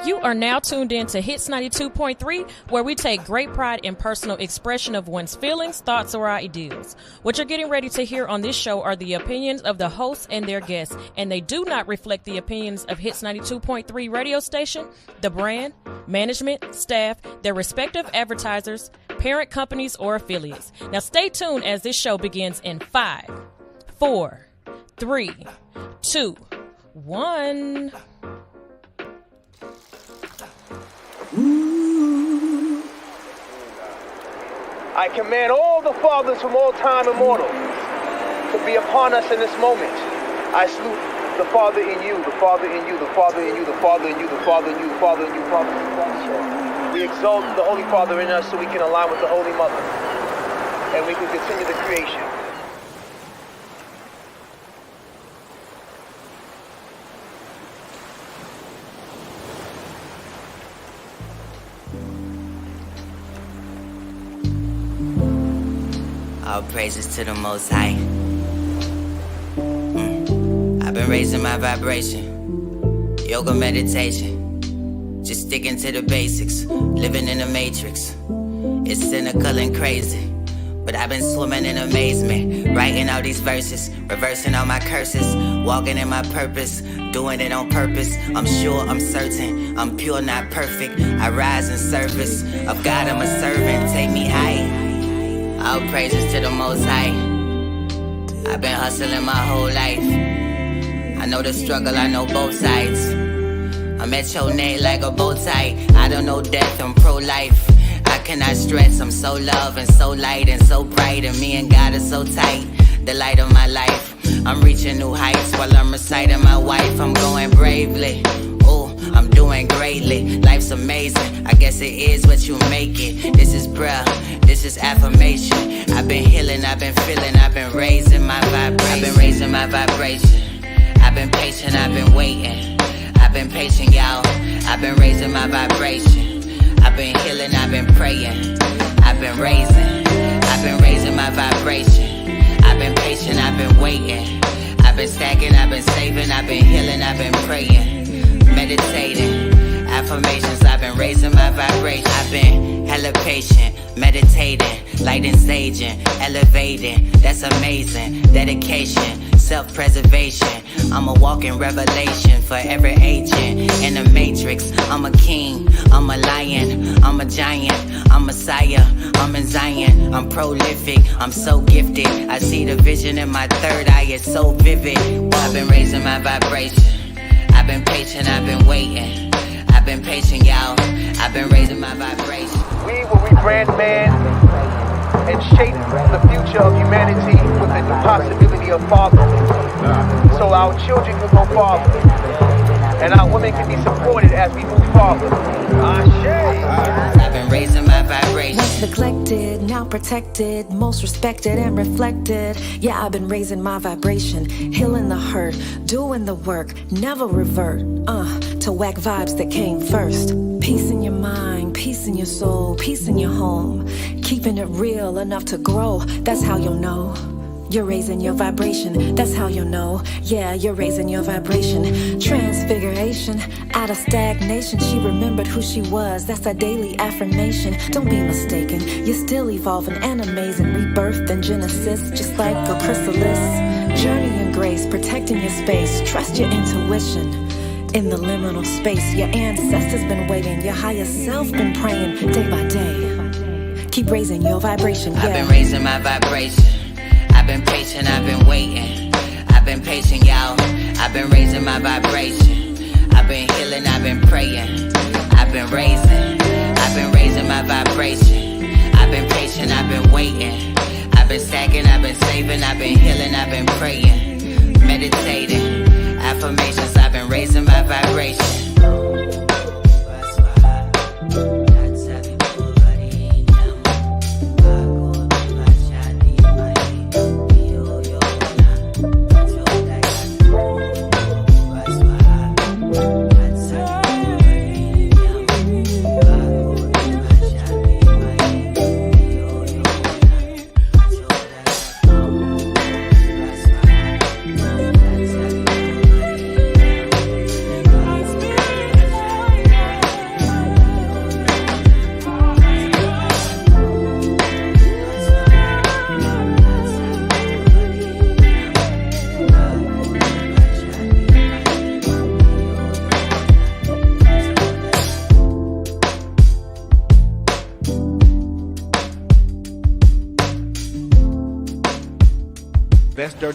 You are now tuned in to Hits 92.3, where we take great pride in personal expression of one's feelings, thoughts, or ideals. What you're getting ready to hear on this show are the opinions of the hosts and their guests, and they do not reflect the opinions of Hits 92.3 radio station, the brand, management, staff, their respective advertisers, parent companies, or affiliates. Now stay tuned as this show begins in 5, 4, 3, 2, 1. I command all the fathers from all time immortal to be upon us in this moment. I salute the Father in you, the Father in you, the Father in you, the Father in you, the Father in you, the Father in you, Father in you. We exalt the Holy Father in us so we can align with the Holy Mother, and we can continue the creation. All praises to the Most High. I've been raising my vibration, yoga meditation, just sticking to the basics, living in the matrix. It's cynical and crazy, but I've been swimming in amazement, writing all these verses, reversing all my curses, walking in my purpose, doing it on purpose. I'm sure, I'm certain, I'm pure, not perfect. I rise in service of God, I'm a servant, take me high. All praises to the Most High. I've been hustling my whole life. I know the struggle, I know both sides. I'm at your neck like a bow tie. I don't know death, I'm pro-life. I cannot stress, I'm so love and so light and so bright. And me and God are so tight, the light of my life. I'm reaching new heights while I'm reciting my wife. I'm going bravely, ooh, I'm doing greatly. Life's amazing, I guess it is what you make it. This is prayer, this is affirmation. I've been healing, I've been feeling, I've been raising my vibration. I've been raising my vibration. I've been patient, I've been waiting. I've been patient, y'all. I've been raising my vibration. I've been healing, I've been praying. I've been raising my vibration. I've been patient, I've been waiting. I've been stacking, I've been saving, I've been healing, I've been praying, meditating, affirmations. I've been raising my vibration. I've been hella patient, meditating, lighting, saging, elevating. That's amazing. Dedication, self-preservation. I'm a walking revelation for every agent in the matrix. I'm a king, I'm a lion, I'm a giant, I'm Messiah, I'm in Zion. I'm prolific, I'm so gifted. I see the vision in my third eye, it's so vivid. I've been raising my vibration. I've been patient, I've been waiting. I've been patient, y'all. I've been raising my vibration. We will rebrand man and shape the future of humanity with the new possibility of father. So our children can go farther, and our women can be supported as we move forward. I've been raising my vibration. Once neglected, now protected, most respected and reflected. Yeah, I've been raising my vibration, healing the hurt, doing the work, never revert. To whack vibes that came first. Peace in your mind, peace in your soul, peace in your home. Keeping it real enough to grow, that's how you'll know. You're raising your vibration, that's how you'll know. Yeah, you're raising your vibration. Transfiguration, out of stagnation. She remembered who she was, that's a daily affirmation. Don't be mistaken, you're still evolving and amazing. Rebirth and genesis, just like a chrysalis. Journey in grace, protecting your space. Trust your intuition. In the liminal space, your ancestors been waiting. Your higher self been praying day by day. Keep raising your vibration, yeah. I've been raising my vibration. I've been patient, I've been waiting. I've been patient, y'all. I've been raising my vibration. I've been healing, I've been praying. I've been raising my vibration. I've been patient, I've been waiting. I've been stacking, I've been saving, I've been healing, I've been praying, meditating, affirmations. I've been raising my vibration. It's been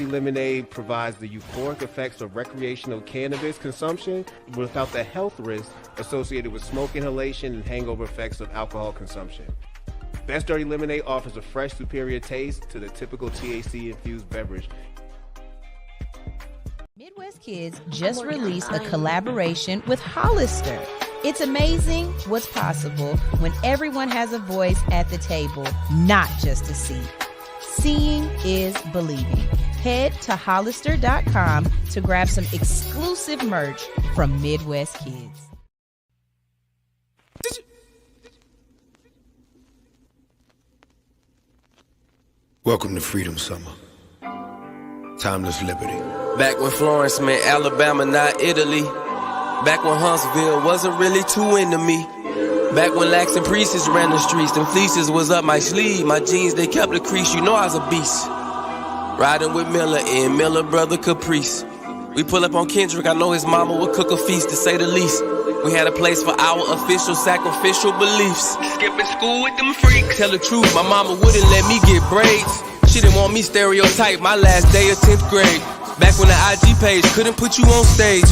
Lemonade provides the euphoric effects of recreational cannabis consumption without the health risks associated with smoke inhalation and hangover effects of alcohol consumption. Best Dirty Lemonade offers a fresh, superior taste to the typical THC-infused beverage. Midwest Kids just released a collaboration with Hollister. It's amazing what's possible when everyone has a voice at the table, not just a seat. Seeing is believing. Head to Hollister.com to grab some exclusive merch from Midwest Kids. Welcome to Freedom Summer. Timeless liberty. Back when Florence meant Alabama, not Italy. Back when Huntsville wasn't really too into me. Back when Lax and Priestess ran the streets, them fleeces was up my sleeve. My jeans, they kept the crease, you know I was a beast. Riding with Miller and Miller brother Caprice. We pull up on Kendrick, I know his mama would cook a feast, to say the least. We had a place for our official sacrificial beliefs. Skipping school with them freaks. Tell the truth, my mama wouldn't let me get braids. She didn't want me stereotype my last day of 10th grade. Back when the IG page couldn't put you on stage.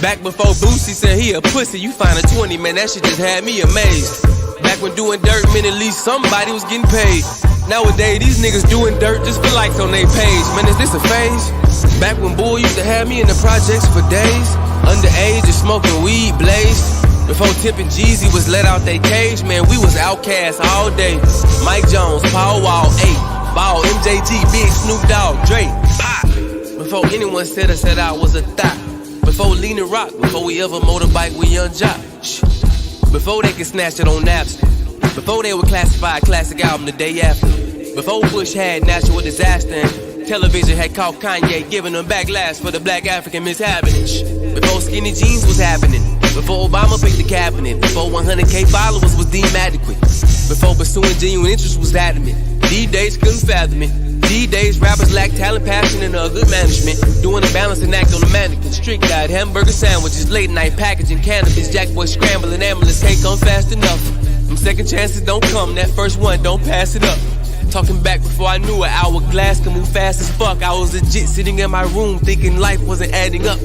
Back before Boosie said he a pussy, you find a 20, man, that shit just had me amazed. Back when doing dirt meant at least somebody was getting paid. Nowadays, these niggas doing dirt just for likes on their page. Man, is this a phase? Back when Bull used to have me in the projects for days. Underage and smoking weed blazed. Before Tip and Jeezy was let out they cage, man, we was outcasts all day. Mike Jones, Paul Wall, 8, Ball, MJG, Big Snoop Dogg, Drake, Pop. Before anyone said us that I was a thot. Before Lean and Rock, before we ever motorbike with Young Jock. Before they could snatch it on Napster. Before they would classify a classic album the day after. Before Bush had natural disaster and television had caught Kanye giving them backlash for the black African mishappenings. Before skinny jeans was happening. Before Obama picked the cabinet. Before 100K followers was deemed adequate. Before pursuing genuine interest was adamant. These days couldn't fathom it. These days rappers lack talent, passion, and good management. Doing a balancing act on the mannequin. Strict diet, hamburger sandwiches, late night packaging, cannabis, jack boy scrambling, ambulance can't come fast enough. Them second chances don't come, that first one don't pass it up. Talking back before I knew an hourglass could move fast as fuck. I was legit sitting in my room thinking life wasn't adding up.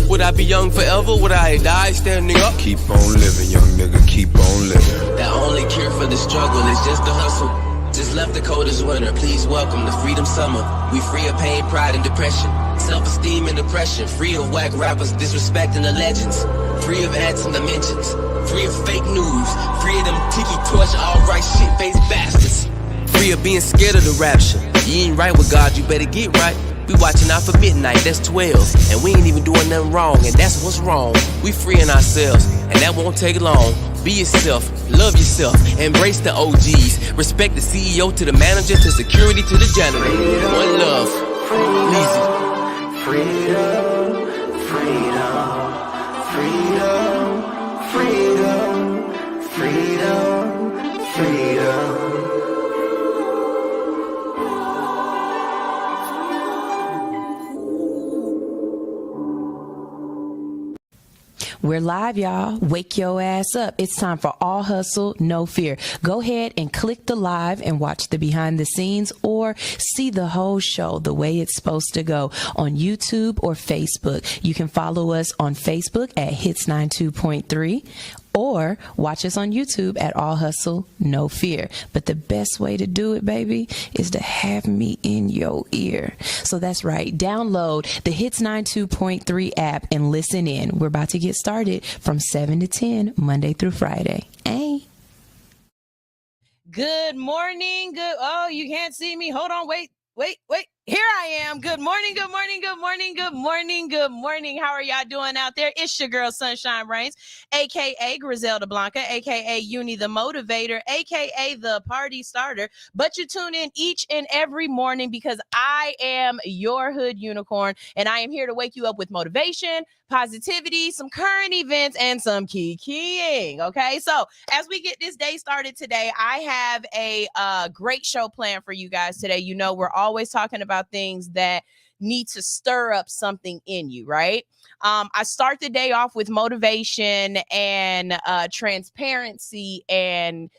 Would I be young forever? Would I die standing up? Keep on living, young nigga, keep on living. The only cure for the struggle is just the hustle. Just left the coldest winter, please welcome the freedom summer. We free of pain, pride, and depression. Self-esteem and depression. Free of whack rappers disrespecting the legends. Free of ads and dimensions. Free of fake news. Free of them tiki torch, all-right shit-faced bastards. Free of being scared of the rapture. You ain't right with God, you better get right. We watching out for midnight, that's 12. And we ain't even doing nothing wrong, and that's what's wrong. We freeing ourselves, and that won't take long. Be yourself, love yourself, embrace the OGs. Respect the CEO to the manager to security to the janitor. One love, easy. Freedom, freedom, freedom, freedom, freedom, freedom. We're live, y'all. Wake your ass up. It's time for All Hustle, No Fear. Go ahead and click the live and watch the behind the scenes or see the whole show the way it's supposed to go on YouTube or Facebook. You can follow us on Facebook at Hits 92.3 or watch us on YouTube at All Hustle, No Fear. But the best way to do it, baby, is to have me in your ear. So that's right. Download the Hits 92.3 app and listen in. We're about to get started from 7 to 10, Monday through Friday. Hey. Good morning. Oh, you can't see me. Hold on. Wait. Here I am. Good morning. Good morning. How are y'all doing out there? It's your girl, Sunshine Reigns, a.k.a. Griselda Blanca, a.k.a. Uni the Motivator, a.k.a. the Party Starter. But you tune in each and every morning because I am your hood unicorn, and I am here to wake you up with motivation, positivity, some current events, and some keying. Okay, so as we get this day started today, I have a great show planned for you guys today. You know, we're always talking about things that need to stir up something in you, right? I start the day off with motivation and transparency, and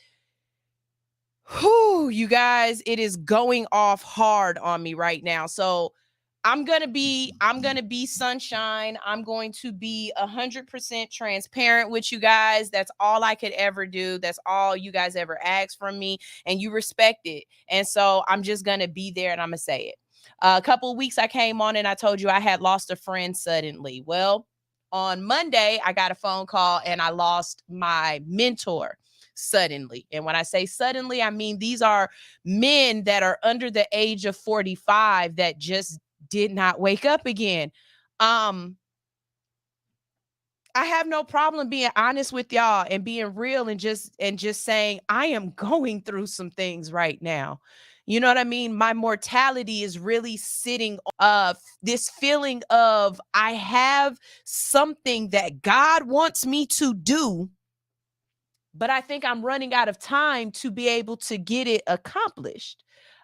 you guys, it is going off hard on me right now. So I'm gonna be sunshine. I'm going to be 100% transparent with you guys. That's all I could ever do. That's all you guys ever asked from me, and you respect it. And so I'm just gonna be there, and I'm gonna say it. A couple of weeks I came on and I told you I had lost a friend suddenly. Well, on Monday I got a phone call and I lost my mentor suddenly. And when I say suddenly, I mean these are men that are under the age of 45 that just did not wake up again. I have no problem being honest with y'all and being real and just saying I am going through some things right now. You know what I mean? My mortality is really sitting this feeling of I have something that God wants me to do, but I think I'm running out of time to be able to get it accomplished.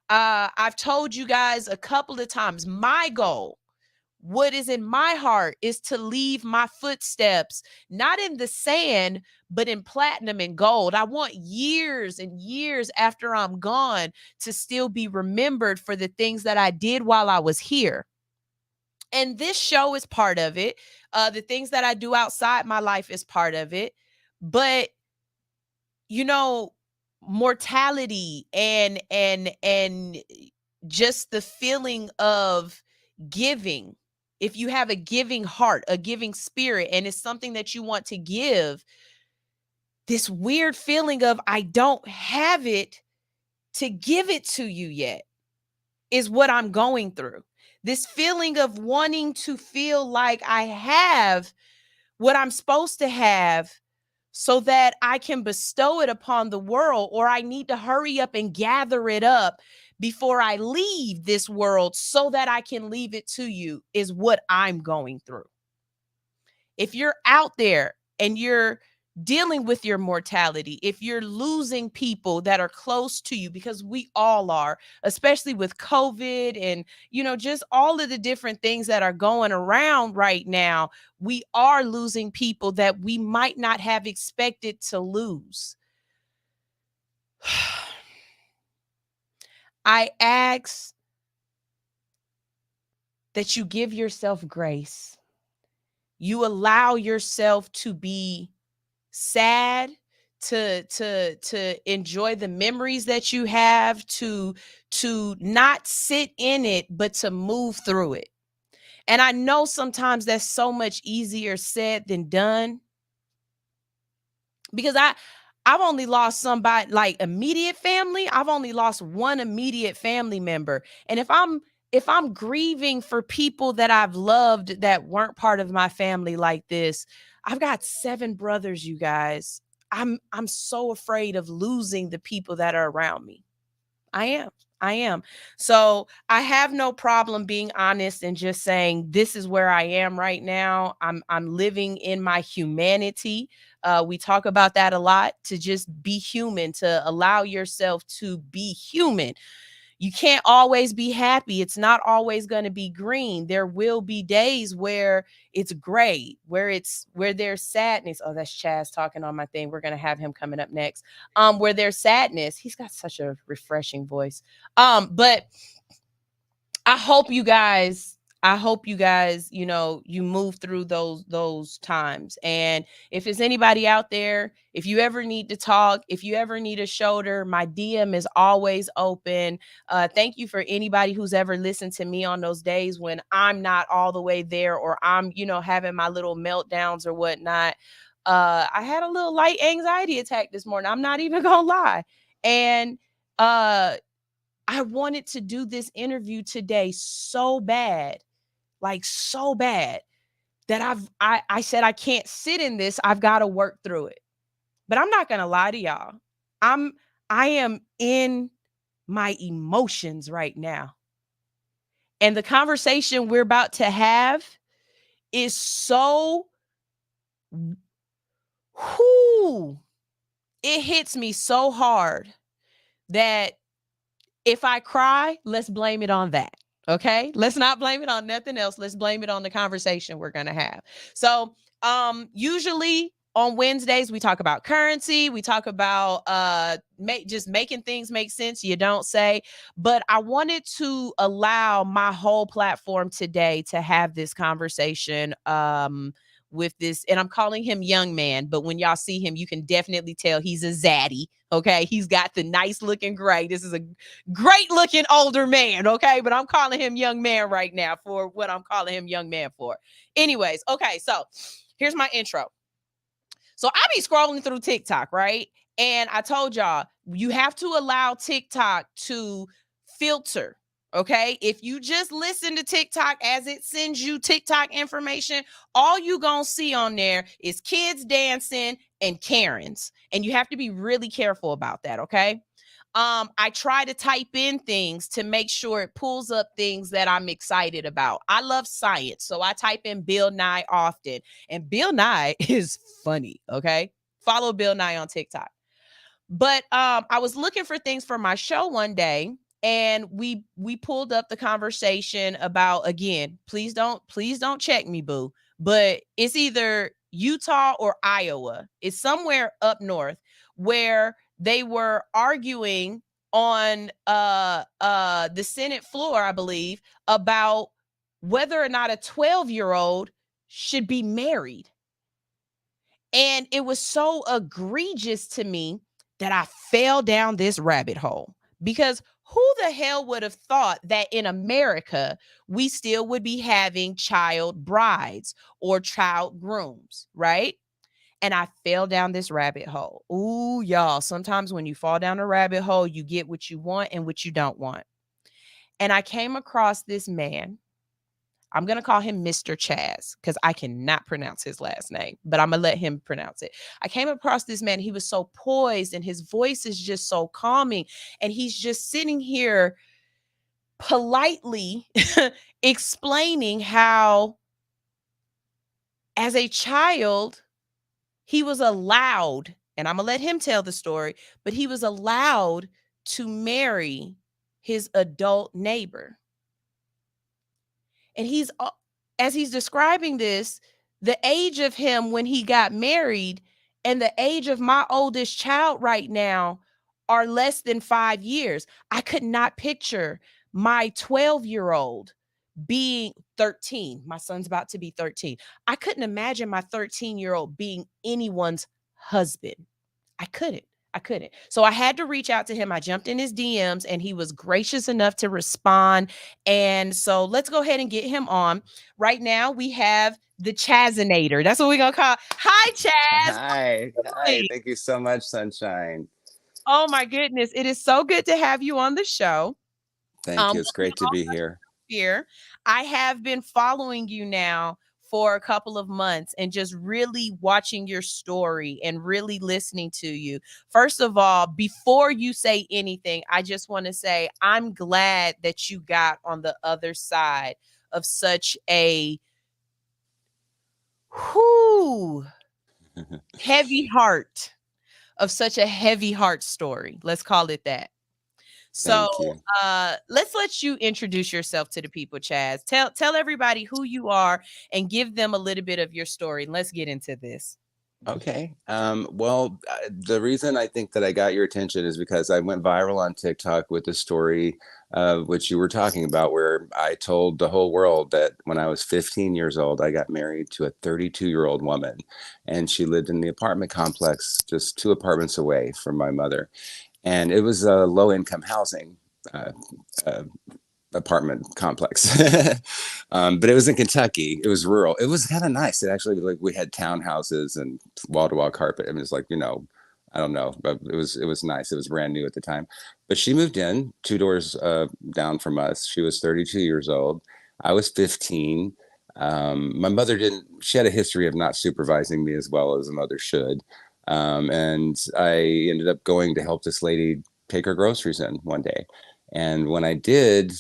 I've told you guys a couple of times, my goal, what is in my heart, is to leave my footsteps, not in the sand, but in platinum and gold. I want years and years after I'm gone to still be remembered for the things that I did while I was here. And this show is part of it. The things that I do outside my life is part of it. But you know, mortality and just the feeling of giving, if you have a giving heart, a giving spirit, and it's something that you want to give, this weird feeling of I don't have it to give it to you yet is what I'm going through. This feeling of wanting to feel like I have what I'm supposed to have so that I can bestow it upon the world, or I need to hurry up and gather it up before I leave this world so that I can leave it to you, is what I'm going through. If you're out there and you're dealing with your mortality, if you're losing people that are close to you, because we all are, especially with COVID and, you know, just all of the different things that are going around right now, we are losing people that we might not have expected to lose. I ask that you give yourself grace. You allow yourself to be sad, to enjoy the memories that you have, to not sit in it, but to move through it. And I know sometimes that's so much easier said than done, because I've only lost somebody like immediate family. I've only lost one immediate family member. And if I'm grieving for people that I've loved that weren't part of my family like this, I've got 7 brothers, you guys. I'm so afraid of losing the people that are around me. I am. So I have no problem being honest and just saying this is where I am right now. I'm living in my humanity. We talk about that a lot, to just be human, to allow yourself to be human. You can't always be happy. It's not always going to be green. There will be days where it's gray, where there's sadness. Oh, that's Chaz talking on my thing. We're going to have him coming up next. Where there's sadness. He's got such a refreshing voice. But I hope you guys, you know, you move through those times. And if there's anybody out there, if you ever need to talk, if you ever need a shoulder, my DM is always open. Thank you for anybody who's ever listened to me on those days when I'm not all the way there, or I'm, you know, having my little meltdowns or whatnot. I had a little light anxiety attack this morning. I'm not even gonna lie. And I wanted to do this interview today so bad, like so bad, that I said I can't sit in this. I've got to work through it. But I'm not gonna lie to y'all. I am in my emotions right now. And the conversation we're about to have is so it hits me so hard that if I cry, let's blame it on that. Okay? Let's not blame it on nothing else. Let's blame it on the conversation we're going to have. So, usually on Wednesdays, we talk about currency. We talk about just making things make sense. You don't say. But I wanted to allow my whole platform today to have this conversation with this, and I'm calling him young man, but when y'all see him, you can definitely tell he's a zaddy. Okay, he's got the nice looking gray. This is a great looking older man. Okay, but I'm calling him young man right now for what I'm calling him young man for. Anyways, okay, so here's my intro. So I be scrolling through TikTok, right? And I told y'all, you have to allow TikTok to filter. Okay. If you just listen to TikTok as it sends you TikTok information, all you gonna see on there is kids dancing and Karens. And you have to be really careful about that. Okay. I try to type in things to make sure it pulls up things that I'm excited about. I love science, so I type in Bill Nye often. And Bill Nye is funny. Okay. Follow Bill Nye on TikTok. But I was looking for things for my show one day, and we pulled up the conversation about, again, please don't check me, boo. But it's either Utah or Iowa. It's somewhere up north where they were arguing on the Senate floor, I believe, about whether or not a 12-year-old should be married. And it was so egregious to me that I fell down this rabbit hole, because who the hell would have thought that in America, we still would be having child brides or child grooms, right? And I fell down this rabbit hole. Ooh, y'all, sometimes when you fall down a rabbit hole, you get what you want and what you don't want. And I came across this man. I'm going to call him Mr. Chaz because I cannot pronounce his last name, but I'm going to let him pronounce it. I came across this man. He was so poised and his voice is just so calming. And he's just sitting here politely explaining how, as a child, he was allowed, and I'm going to let him tell the story, but he was allowed to marry his adult neighbor. And as he's describing this, the age of him when he got married and the age of my oldest child right now are less than 5 years. I could not picture my 12-year-old being 13. My son's about to be 13. I couldn't imagine my 13-year-old being anyone's husband. I couldn't. So I had to reach out to him. I jumped in his DMs and he was gracious enough to respond. And so let's go ahead and get him on. Right now we have the Chazinator. That's what we're going to call. Hi, Chaz. Hi. Thank you so much, Sunshine. Oh my goodness. It is so good to have you on the show. Thank you. It's great to be here. I have been following you now for a couple of months and just really watching your story and really listening to you. First of all, before you say anything, I just want to say I'm glad that you got on the other side of such a heavy heart, of such a heavy heart story. Let's call it that. So let's let you introduce yourself to the people, Chaz. Tell everybody who you are and give them a little bit of your story. Let's get into this. Okay. Well, the reason I think that I got your attention is because I went viral on TikTok with the story which you were talking about, where I told the whole world that when I was 15 years old, I got married to a 32-year-old woman, and she lived in the apartment complex just 2 apartments away from my mother. And it was a low-income housing apartment complex. But it was in Kentucky. It was rural. It was kind of nice. It actually, like, we had townhouses and wall-to-wall carpet. I mean, it's like, I don't know, but it was nice. It was brand new at the time. But she moved in 2 doors down from us. She was 32 years old. I was 15. My mother she had a history of not supervising me as well as a mother should. And I ended up going to help this lady take her groceries in one day. And when I did,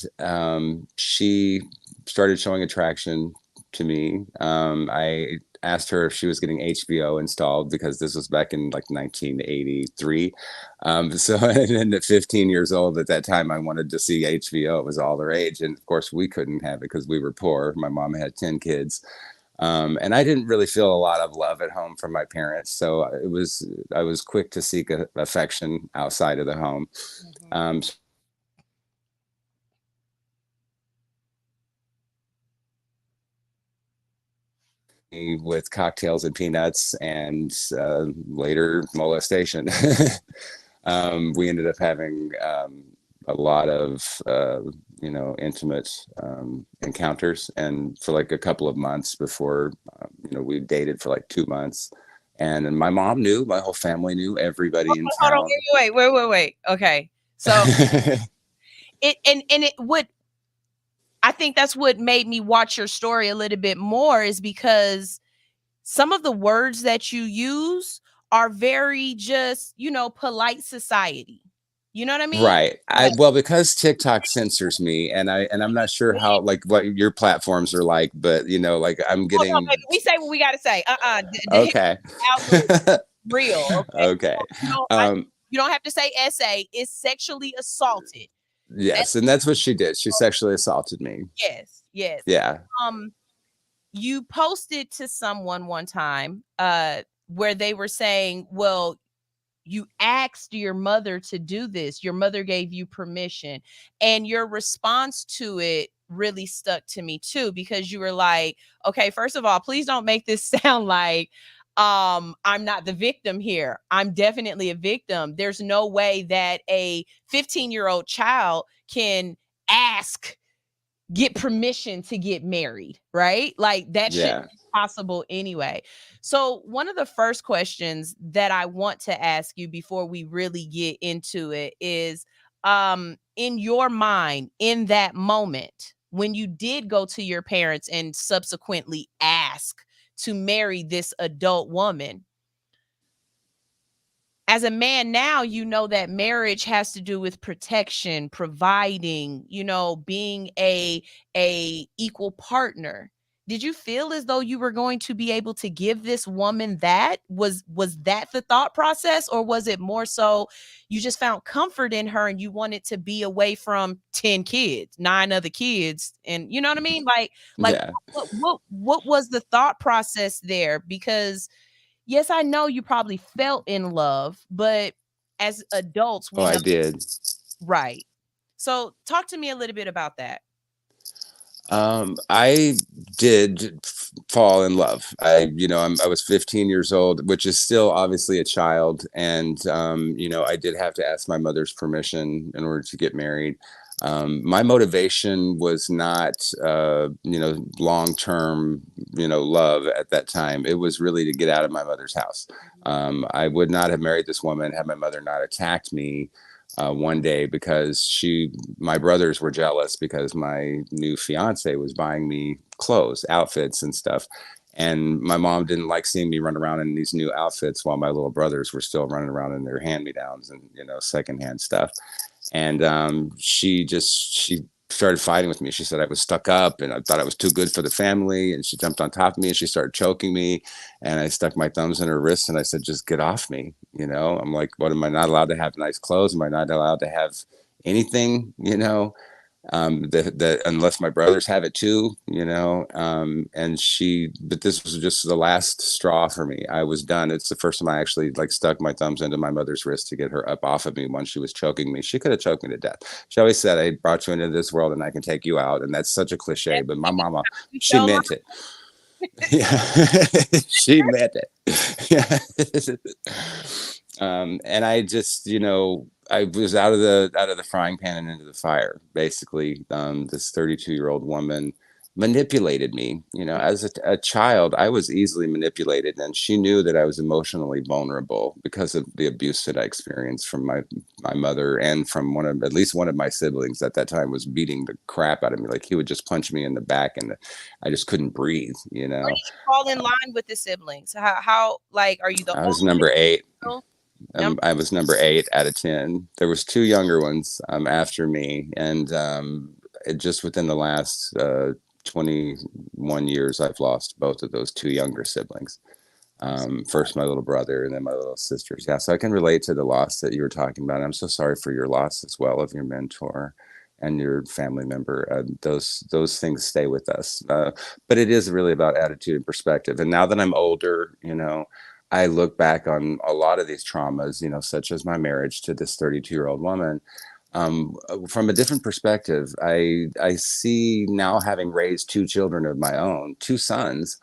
she started showing attraction to me. I asked her if she was getting HBO installed, because this was back in like 1983. And at 15 years old at that time, I wanted to see HBO. It was all the rage. And of course, we couldn't have it because we were poor. My mom had 10 kids. And I didn't really feel a lot of love at home from my parents. So I was quick to seek affection outside of the home. Um, with cocktails and peanuts and later molestation. We ended up having a lot of intimate encounters, and for like a couple of months before we dated for like 2 months. And my mom knew, my whole family knew, everybody in Hold on, town. wait. Okay, so it would. I think that's what made me watch your story a little bit more, is because some of the words that you use are very just, polite society. You know what I mean? Right. Like, Well, because TikTok censors me, and I'm not sure how, like, what your platforms are like, but like I'm oh no, getting baby, we say what we gotta say. The okay. algorithm real, okay? Okay. You know, Um, you don't have to say essay. It's sexually assaulted. That's yes, and that's what she did. She sexually assaulted me. yes. Yeah. Um, you posted to someone one time, where they were saying, well, you asked your mother to do this. Your mother gave you permission. And your response to it really stuck to me too, because you were like, okay, first of all, please don't make this sound like I'm not the victim here. I'm definitely a victim. There's no way that a 15-year-old child can ask get permission to get married, right? Like that shouldn't Yeah. be possible anyway. So, one of the first questions that I want to ask you before we really get into it is, in your mind, in that moment, when you did go to your parents and subsequently ask to marry this adult woman, as a man now, you know that marriage has to do with protection, providing, being a equal partner. Did you feel as though you were going to be able to give this woman that? Was that the thought process, or was it more so you just found comfort in her and you wanted to be away from 10 kids, 9 other kids, and you know what I mean? Like Yeah. what was the thought process there? Because yes, I know you probably felt in love, but as adults, Oh, we I know, did. right. So talk to me a little bit about that. I did fall in love. I was 15 years old, which is still obviously a child. And, I did have to ask my mother's permission in order to get married. My motivation was not, long term, love at that time. It was really to get out of my mother's house. I would not have married this woman had my mother not attacked me one day because my brothers were jealous because my new fiance was buying me clothes, outfits, and stuff. And my mom didn't like seeing me run around in these new outfits while my little brothers were still running around in their hand me downs and, secondhand stuff. And she started fighting with me. She said I was stuck up and I thought I was too good for the family. And she jumped on top of me and she started choking me. And I stuck my thumbs in her wrists and I said, just get off me. I'm like, what, am I not allowed to have nice clothes? Am I not allowed to have anything, that unless my brothers have it too, but this was just the last straw for me. I was done. It's the first time I actually like stuck my thumbs into my mother's wrist to get her up off of me when she was choking me. She could have choked me to death. She always said, I brought you into this world and I can take you out. And that's such a cliche, but my mama, she meant it. Yeah, she meant it. Yeah. And I just, I was out of the frying pan and into the fire. Basically, this 32-year-old woman manipulated me. As a child, I was easily manipulated, and she knew that I was emotionally vulnerable because of the abuse that I experienced from my mother and from at least one of my siblings at that time was beating the crap out of me. Like he would just punch me in the back, and I just couldn't breathe. Where did you fall in line with the siblings? How like are you the I was only number 8. Number I was number 8 out of 10. There was 2 younger ones after me, and just within the last 21 years, I've lost both of those 2 younger siblings. First my little brother, and then my little sisters. Yeah, so I can relate to the loss that you were talking about. I'm so sorry for your loss as well of your mentor. and your family member. Those things stay with us. But it is really about attitude and perspective. And now that I'm older, I look back on a lot of these traumas, such as my marriage to this 32-year-old woman, from a different perspective. I see now, having raised two children of my own, two sons,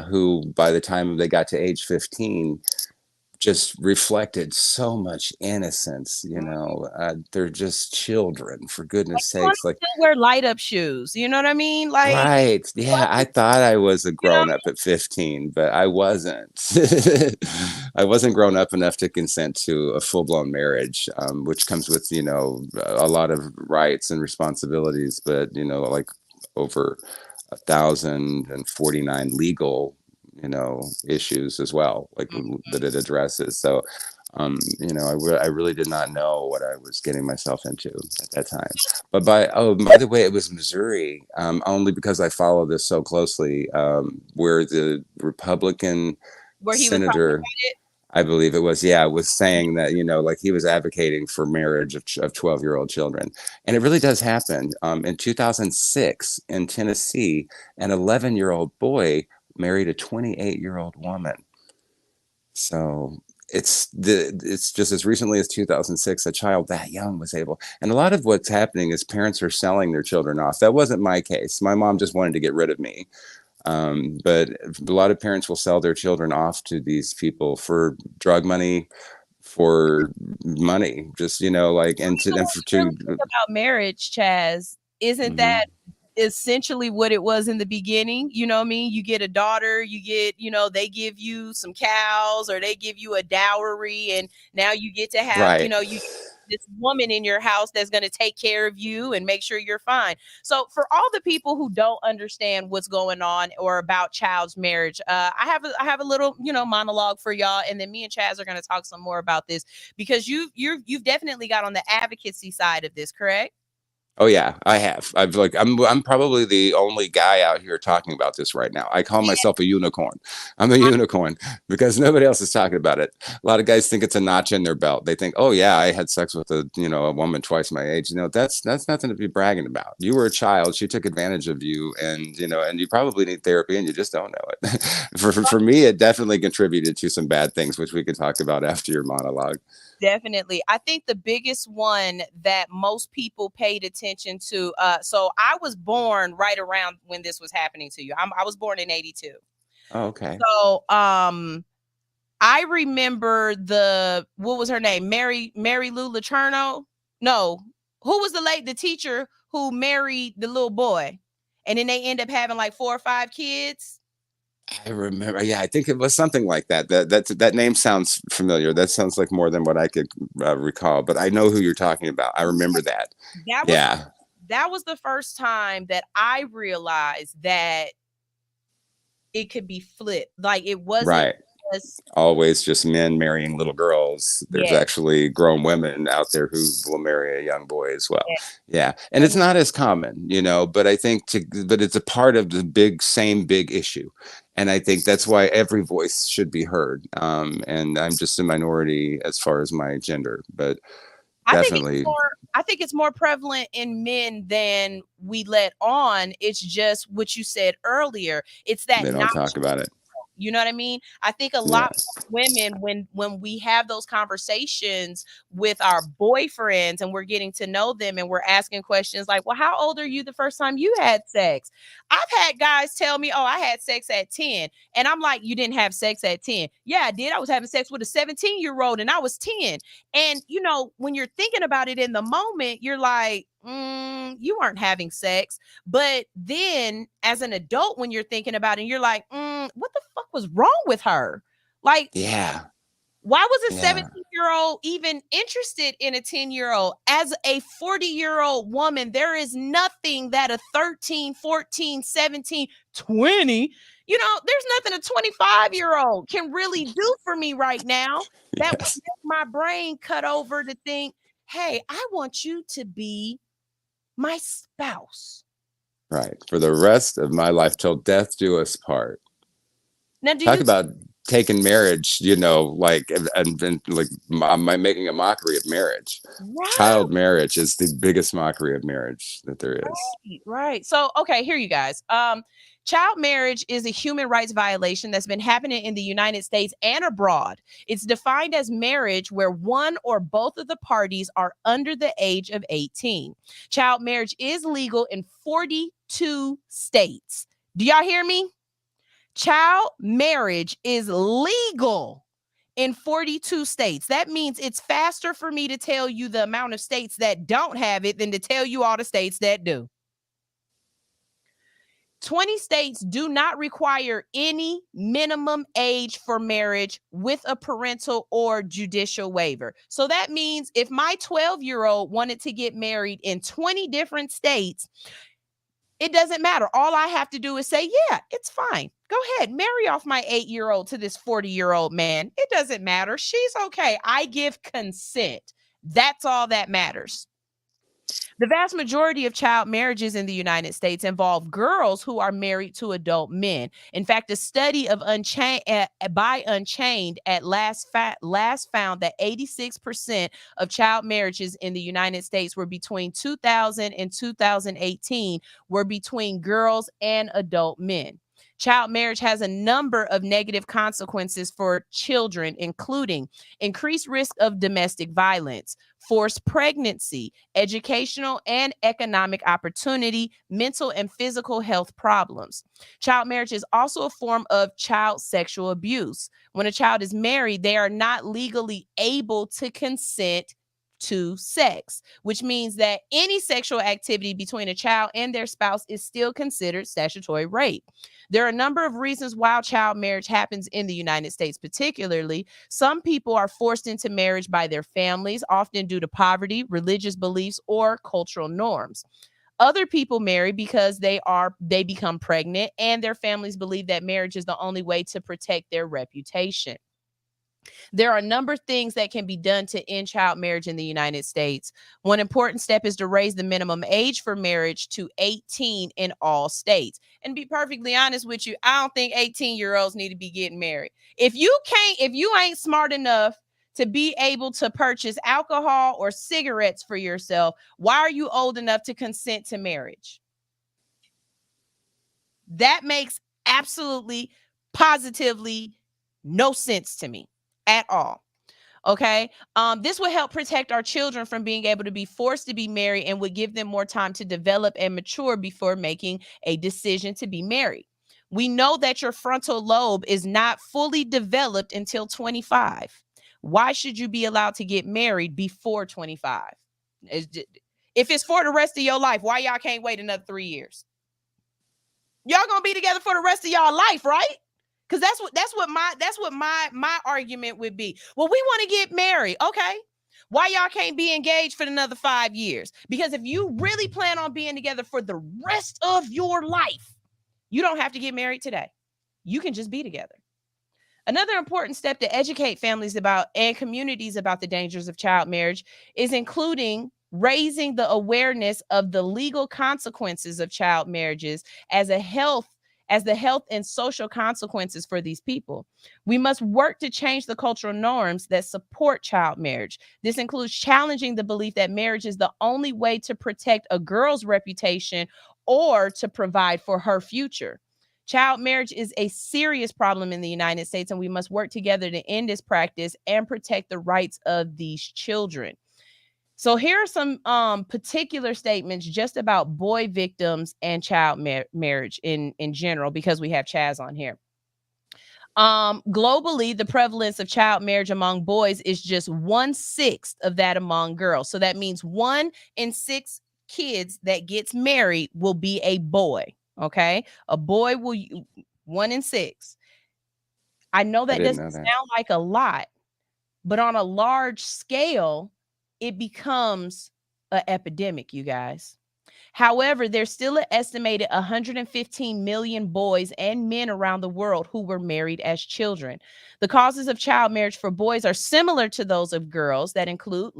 who by the time they got to age 15 just reflected so much innocence. They're just children, for Like, goodness you want sakes. to Like, still wear light up shoes. You know what I mean? Like, right. Yeah. I thought I was a you know, grown up at 15, but I wasn't. I wasn't grown up enough to consent to a full blown marriage, which comes with, a lot of rights and responsibilities, but, like over 1,049 legal, issues as well, like that it addresses. So, I really did not know what I was getting myself into at that time. But by the way, it was Missouri, only because I follow this so closely, where the Republican where he was talking senator, about it. I believe it was, was saying that, like he was advocating for marriage of 12-year-old children. And it really does happen. In 2006 in Tennessee, an 11-year-old boy married a 28-year-old woman. So it's just as recently as 2006, a child that young was able. And a lot of what's happening is parents are selling their children off. That wasn't my case. My mom just wanted to get rid of me. But a lot of parents will sell their children off to these people for drug money, for money, just, like, and You know what for we really think about marriage, Chaz? Isn't that Mhm. essentially what it was in the beginning? You know what I mean? You get a daughter, you get, they give you some cows or they give you a dowry, and now you get to have, Right. you this woman in your house that's going to take care of you and make sure you're fine. So for all the people who don't understand what's going on or about child's marriage, I have a little, monologue for y'all, and then me and Chaz are going to talk some more about this, because you've definitely got on the advocacy side of this, correct? Oh yeah, I have. I'm probably the only guy out here talking about this right now. I call myself a unicorn. I'm a unicorn because nobody else is talking about it. A lot of guys think it's a notch in their belt. They think, "Oh yeah, I had sex with a woman twice my age." That's nothing to be bragging about. You were a child. She took advantage of you, and you probably need therapy, and you just don't know it. For me, it definitely contributed to some bad things, which we can talk about after your monologue. Definitely. I think the biggest one that most people paid attention to, so I was born right around when this was happening to you. I was born in 82. Oh, okay. So, I remember what was her name? Mary Lou Lacherno? No. Who was the teacher who married the little boy? And then they end up having like 4 or 5 kids. I remember. Yeah, I think it was something like that. That name sounds familiar. That sounds like more than what I could recall. But I know who you're talking about. I remember that. That was Yeah. that was the first time that I realized that it could be flipped. Like, it wasn't Right. just, Always just men marrying little girls. There's yeah, actually grown women out there who will marry a young boy as well. yeah. Yeah, and it's not as common, but I think but it's a part of the big issue, and I think that's why every voice should be heard. And I'm just a minority as far as my gender, but definitely I think it's more prevalent in men than we let on. It's just what you said earlier. It's that they don't talk about it. you know what I mean? I think a lot Yes. more women, when we have those conversations with our boyfriends and we're getting to know them and we're asking questions like, well, how old are you the first time you had sex? I've had guys tell me, oh, I had sex at 10. And I'm like, you didn't have sex at 10. Yeah, I did. I was having sex with a 17-year-old and I was 10. And when you're thinking about it in the moment, you're like, you weren't having sex. But then as an adult, when you're thinking about it, you're like, what the fuck was wrong with her? Like, Yeah. why was a Yeah. 17-year-old even interested in a 10-year-old? As a 40-year-old woman, there is nothing that a 13, 14, 17, 20, there's nothing a 25-year-old can really do for me right now that would Yes. make my brain cut over to think, hey, I want you to be my spouse. Right. For the rest of my life till death do us part. Now, do Talk you about taken marriage, like, and like making a mockery of marriage. Right. Child marriage is the biggest mockery of marriage that there is. Right. So, okay, here you guys. Child marriage is a human rights violation that's been happening in the United States and abroad. It's defined as marriage where one or both of the parties are under the age of 18. Child marriage is legal in 42 states. Do y'all hear me? Child marriage is legal in 42 states. That means it's faster for me to tell you the amount of states that don't have it than to tell you all the states that do. 20 states do not require any minimum age for marriage with a parental or judicial waiver. So that means if my 12-year-old wanted to get married in 20 different states, it doesn't matter. All I have to do is say, yeah, it's fine. Go ahead, marry off my 8-year-old to this 40-year-old man. It doesn't matter. She's okay. I give consent. That's all that matters. The vast majority of child marriages in the United States involve girls who are married to adult men. In fact, a study of by Unchained at last found that 86% of child marriages in the United States were between 2000 and 2018 were between girls and adult men. Child marriage has a number of negative consequences for children, including increased risk of domestic violence, forced pregnancy, educational and economic opportunity, mental and physical health problems. Child marriage is also a form of child sexual abuse. When a child is married, they are not legally able to consent to sex, which means that any sexual activity between a child and their spouse is still considered statutory rape. There are a number of reasons why child marriage happens in the United States, particularly. Some people are forced into marriage by their families, often due to poverty, religious beliefs, or cultural norms. Other people marry because they become pregnant and their families believe that marriage is the only way to protect their reputation. There are a number of things that can be done to end child marriage in the United States. One important step is to raise the minimum age for marriage to 18 in all states. And be perfectly honest with you, I don't think 18-year-olds need to be getting married. If you ain't smart enough to be able to purchase alcohol or cigarettes for yourself, why are you old enough to consent to marriage? That makes absolutely, positively no sense to me at all. Okay. This would help protect our children from being able to be forced to be married and would give them more time to develop and mature before making a decision to be married. We know that your frontal lobe is not fully developed until 25. Why should you be allowed to get married before 25? If it's for the rest of your life, why y'all can't wait another 3 years? Y'all gonna be together for the rest of y'all life, right? Because that's what my argument would be. Well, we want to get married. Okay. Why y'all can't be engaged for another 5 years? Because if you really plan on being together for the rest of your life, you don't have to get married today. You can just be together. Another important step to educate families about and communities about the dangers of child marriage is including raising the awareness of the legal consequences of child marriages as the health and social consequences for these people. We must work to change the cultural norms that support child marriage. This includes challenging the belief that marriage is the only way to protect a girl's reputation or to provide for her future. Child marriage is a serious problem in the United States, and we must work together to end this practice and protect the rights of these children. So here are some particular statements just about boy victims and child marriage in general, because we have Chaz on here. Globally, the prevalence of child marriage among boys is just 1/6 of that among girls. So that means 1 in 6 kids that gets married will be a boy. Okay. A boy will 1 in 6. I know that doesn't sound like a lot, but on a large scale, it becomes an epidemic, you guys. However, there's still an estimated 115 million boys and men around the world who were married as children. The causes of child marriage for boys are similar to those of girls, that include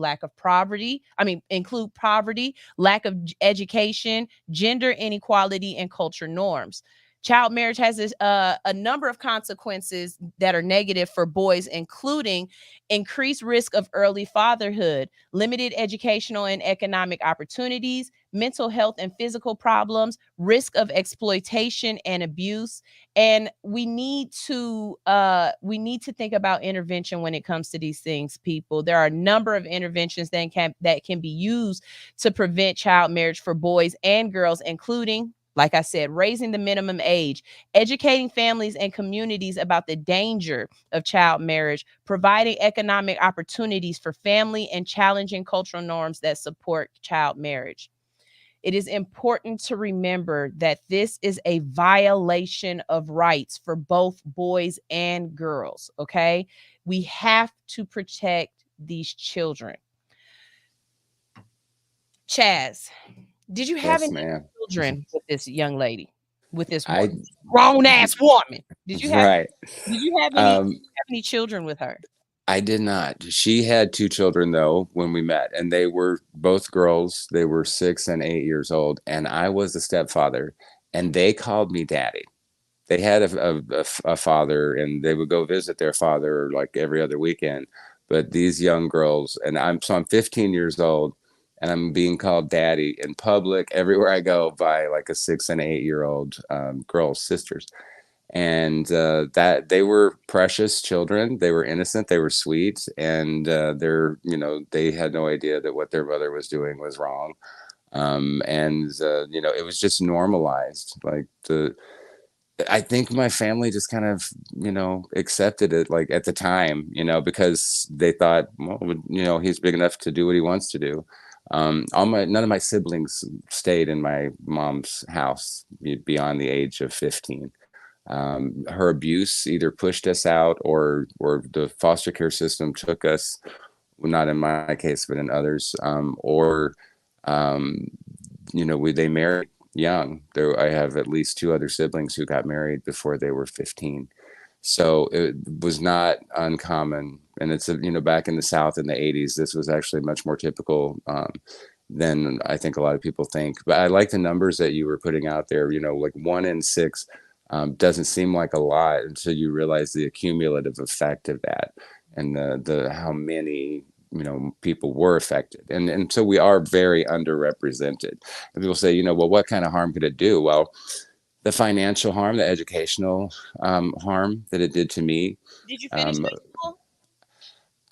poverty, lack of education, gender inequality, and culture norms. Child marriage has a number of consequences that are negative for boys, including increased risk of early fatherhood, limited educational and economic opportunities, mental health and physical problems, risk of exploitation and abuse. And we need to think about intervention when it comes to these things, people. There are a number of interventions that can be used to prevent child marriage for boys and girls, including, like I said, raising the minimum age, educating families and communities about the danger of child marriage, providing economic opportunities for family, and challenging cultural norms that support child marriage. It is important to remember that this is a violation of rights for both boys and girls, okay? We have to protect these children. Chaz, did you have Yes, any ma'am. children with this young lady? With this I grown ass woman? Did you have right. any children with her? I did not. She had two children though when we met, and they were both girls. They were 6 and 8 years old, and I was the stepfather, and they called me daddy. They had a father, and they would go visit their father like every other weekend. But these young girls, and I'm 15 years old, and I'm being called daddy in public everywhere I go by like a 6 and 8 year old girl's sisters. And that they were precious children. They were innocent. They were sweet, and they had no idea that what their mother was doing was wrong. It was just normalized. I think my family just kind of, accepted it like at the time, because they thought, well, he's big enough to do what he wants to do. None of my siblings stayed in my mom's house beyond the age of 15. Her abuse either pushed us out, or the foster care system took us, well, not in my case, but in others, um, they married young. I have at least two other siblings who got married before they were 15. So it was not uncommon. And it's, back in the South in the 80s, this was actually much more typical than I think a lot of people think. But I like the numbers that you were putting out there, like 1 in 6 doesn't seem like a lot until you realize the cumulative effect of that, and the how many people were affected, and so we are very underrepresented. And people say, well, what kind of harm could it do? Well, the financial harm, the educational harm that it did to me. Did you finish high school?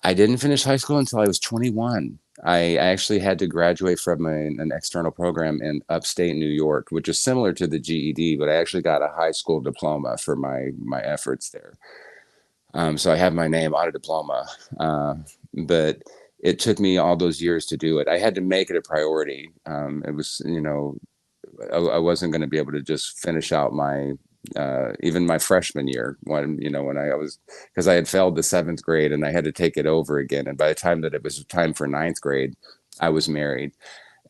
I didn't finish high school until I was 21. I actually had to graduate from an external program in upstate New York, which is similar to the GED, but I actually got a high school diploma for my efforts there. So I have my name on a diploma, but it took me all those years to do it. I had to make it a priority. It was, I wasn't going to be able to just finish out my even my freshman year when I was, because I had failed the 7th grade and I had to take it over again. And by the time that it was time for 9th grade, I was married,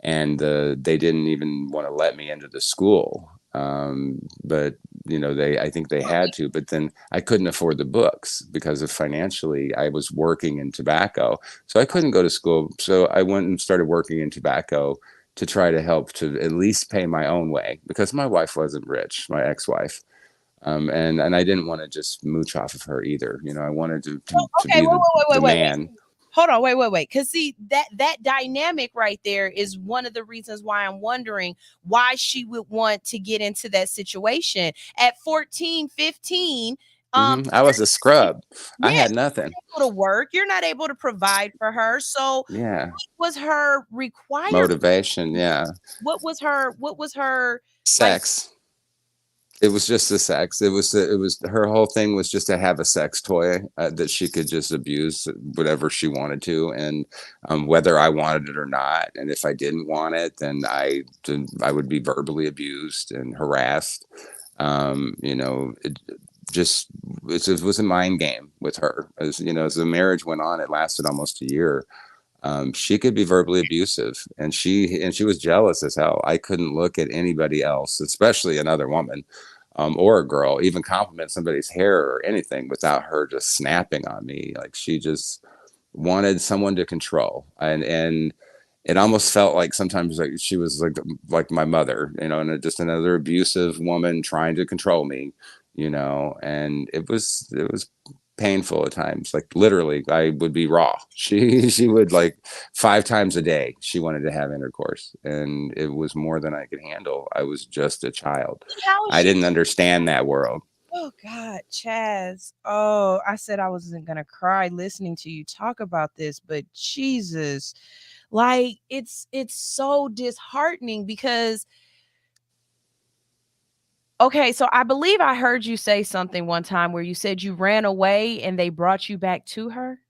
and they didn't even want to let me into the school. But I think they had to, but then I couldn't afford the books because of financially, I was working in tobacco. So I couldn't go to school. So I went and started working in tobacco to try to help to at least pay my own way, because my wife wasn't rich, my ex-wife. And I didn't want to just mooch off of her either. I wanted to be the man. Hold on, wait. Because see, that dynamic right there is one of the reasons why I'm wondering why she would want to get into that situation at 14, 15. I was a scrub. I had nothing. You're not able to work. You're not able to provide for her. So yeah, what was her requirement? Motivation. Yeah. What was her sex? It was just the sex. It was her whole thing was just to have a sex toy that she could just abuse whatever she wanted to, and whether I wanted it or not. And if I didn't want it, then I would be verbally abused and harassed. It was a mind game with her. As the marriage went on, it lasted almost a year. She could be verbally abusive, and she was jealous as hell. I couldn't look at anybody else, especially another woman, or a girl, even compliment somebody's hair or anything without her just snapping on me. Like, she just wanted someone to control. And it almost felt like sometimes like she was like my mother, and just another abusive woman trying to control me, and it was painful at times. Like literally, I would be raw. She would like 5 times a day. She wanted to have intercourse, and it was more than I could handle. I was just a child. How is I she? didn't understand that world. Oh God, Chaz. Oh, I said I wasn't gonna cry listening to you talk about this, but Jesus, like it's so disheartening because okay, so I believe I heard you say something one time where you said you ran away and they brought you back to her.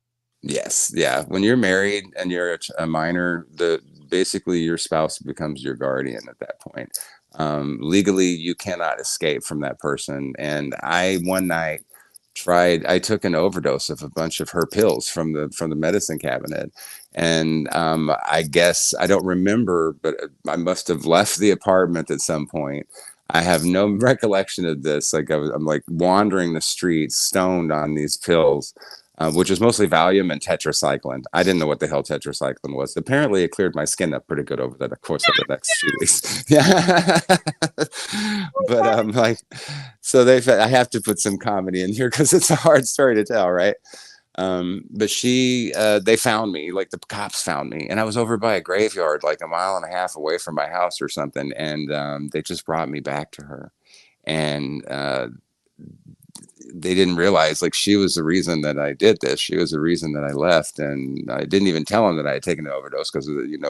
Yes, yeah. When you're married and you're a minor, the basically your spouse becomes your guardian at that point. Legally, you cannot escape from that person. And I one night I took an overdose of a bunch of her pills from the medicine cabinet, and I guess I don't remember, but I must have left the apartment at some point. I have no recollection of this. Like I'm like wandering the streets, stoned on these pills, which was mostly Valium and tetracycline. I didn't know what the hell tetracycline was. Apparently, it cleared my skin up pretty good over the course of the next few weeks. Yeah, but like, so I have to put some comedy in here because it's a hard story to tell, right? But they found me, like the cops found me, and I was over by a graveyard, like a mile and a half away from my house or something, and they just brought me back to her, and they didn't realize like she was the reason that I did this. She was the reason that I left, and I didn't even tell them that I had taken an overdose because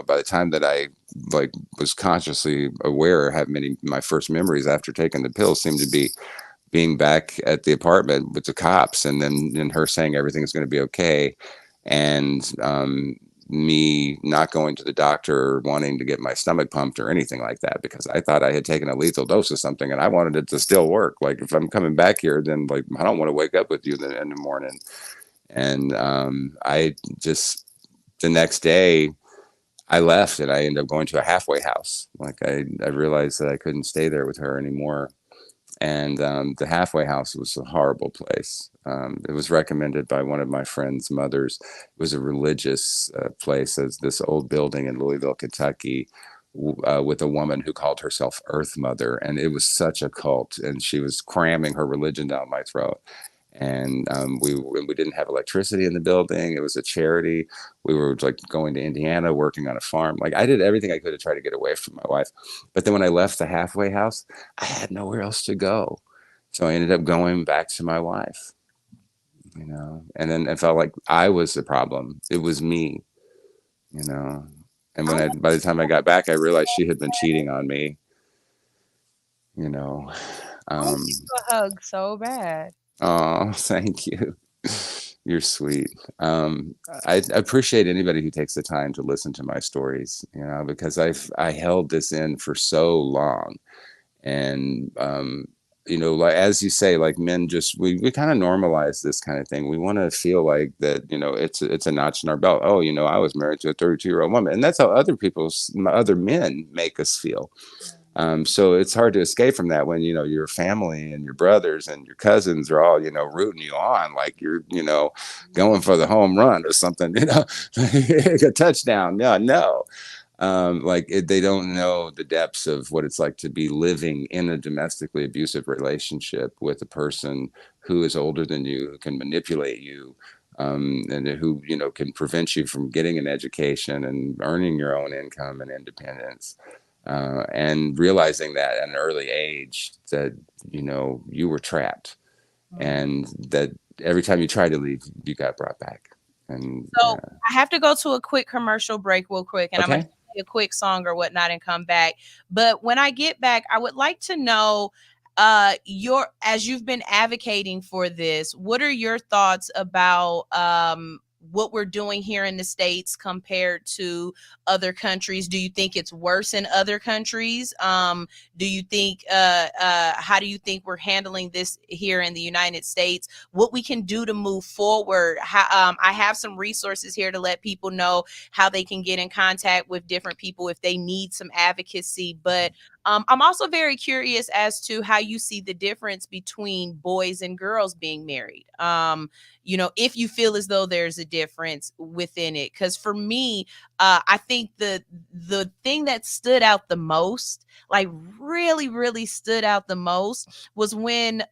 by the time that I like was consciously aware, had my first memories after taking the pills seemed to be being back at the apartment with the cops, and her saying everything's going to be okay, and me not going to the doctor or wanting to get my stomach pumped or anything like that because I thought I had taken a lethal dose of something and I wanted it to still work. Like if I'm coming back here, then like I don't want to wake up with you in the morning. And I just the next day I left and I ended up going to a halfway house. Like I realized that I couldn't stay there with her anymore. And the halfway house was a horrible place. It was recommended by one of my friend's mothers. It was a religious place, as this old building in Louisville, Kentucky, with a woman who called herself Earth Mother, and it was such a cult. And she was cramming her religion down my throat. And we didn't have electricity in the building. It was a charity. We were like going to Indiana, working on a farm. Like I did everything I could to try to get away from my wife. But then when I left the halfway house, I had nowhere else to go. So I ended up going back to my wife, and then I felt like I was the problem. It was me, you know. And by the time I got back, I realized she had been cheating on me, you know. I want you a hug so bad. Oh, thank you. You're sweet. I appreciate anybody who takes the time to listen to my stories, because I held this in for so long, and like as you say, like men just we kind of normalize this kind of thing. We want to feel like that, it's a notch in our belt. Oh, I was married to a 32-year-old woman, and that's how other men make us feel. So it's hard to escape from that when, your family and your brothers and your cousins are all, rooting you on like you're, going for the home run or something, a touchdown. No. They don't know the depths of what it's like to be living in a domestically abusive relationship with a person who is older than you, who can manipulate you, and who, can prevent you from getting an education and earning your own income and independence. And realizing that at an early age that, you were trapped, and that every time you tried to leave, you got brought back. And so I have to go to a quick commercial break real quick, and okay. I'm going to play a quick song or whatnot and come back. But when I get back, I would like to know as you've been advocating for this, what are your thoughts about what we're doing here in the States compared to other countries? Do you think it's worse in other countries? Do you think how do you think we're handling this here in the United States? What we can do to move forward? I have some resources here to let people know how they can get in contact with different people if they need some advocacy. But I'm also very curious as to how you see the difference between boys and girls being married. If you feel as though there's a difference within it. Because for me, I think the thing that stood out the most, like really, really stood out the most, was when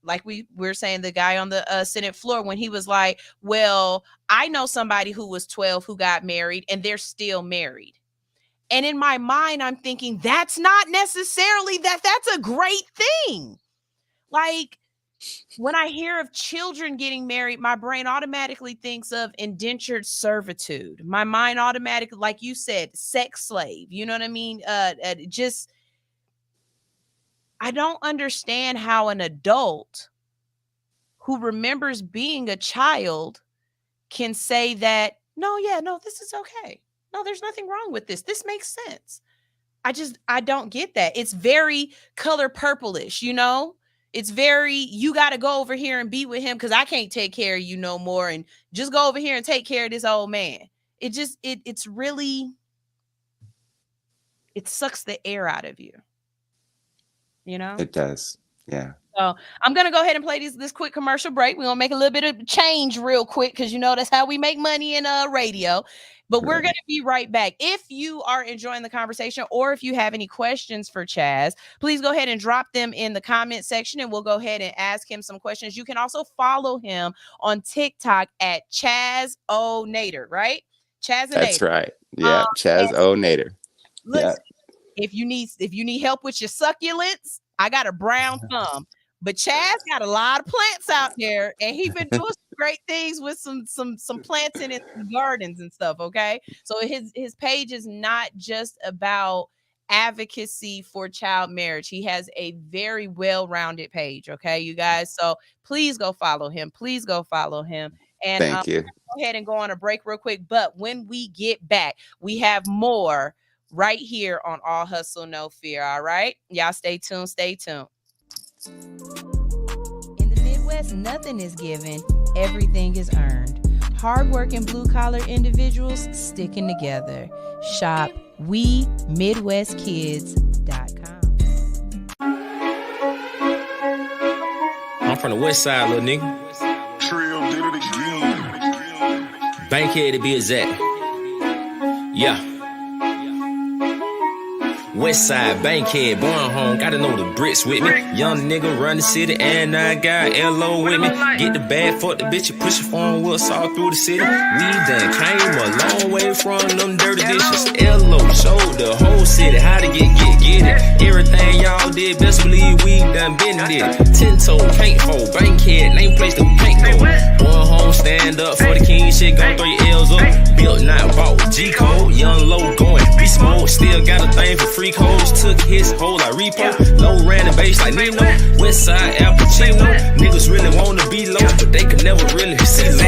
like we were saying, the guy on the Senate floor, when he was like, well, I know somebody who was 12 who got married and they're still married. And in my mind, I'm thinking that's not necessarily that's a great thing. Like, when I hear of children getting married, my brain automatically thinks of indentured servitude. My mind automatically, like you said, sex slave. You know what I mean? Just, I don't understand how an adult who remembers being a child can say that, no, this is okay. No, there's nothing wrong with this. This makes sense. I don't get that. It's very color purplish, It's very, you got to go over here and be with him because I can't take care of you no more. And just go over here and take care of this old man. It's really, it sucks the air out of you. It does. Yeah. So I'm going to go ahead and play this quick commercial break. We're going to make a little bit of change real quick because, that's how we make money in radio. But we're going to be right back. If you are enjoying the conversation or if you have any questions for Chaz, please go ahead and drop them in the comment section and we'll go ahead and ask him some questions. You can also follow him on TikTok at Chaz O Nader, right? Chaz O Nader. That's right. Yeah, Chaz O Nader. Listen, if you need help with your succulents, I got a brown thumb. But Chaz got a lot of plants out there, and he been doing some great things with some plants in his gardens and stuff. Okay, so his page is not just about advocacy for child marriage. He has a very well-rounded page. Okay, you guys. So please go follow him. And thank you. Go ahead and go on a break real quick. But when we get back, we have more right here on All Hustle, No Fear. All right, y'all stay tuned. In the Midwest, nothing is given, everything is earned. Hardworking blue-collar individuals sticking together. Shop WeMidwestKids.com. I'm from the west side, little nigga. Trill did it again. Bankhead to be exact. Yeah. West side, Bankhead, born home, gotta know the bricks with me. Young nigga run the city, and I got LO with me. Get the bag, fuck the bitch, you push your phone wheels all through the city. We done came a long way from them dirty dishes. LO showed the whole city how to get it. Everything y'all did, best believe we done been did. 10-toe, can't hold, Bankhead, name place that we can't go. Born home, stand up for the king, shit, gon' throw your L's up. Built, not bought, G-Code, young low going, beast mode. Still got a thing for free codes, took his whole like repo. Low ran the base like Nino. West side Al Pacino. Niggas really wanna be low, but they could never really see low.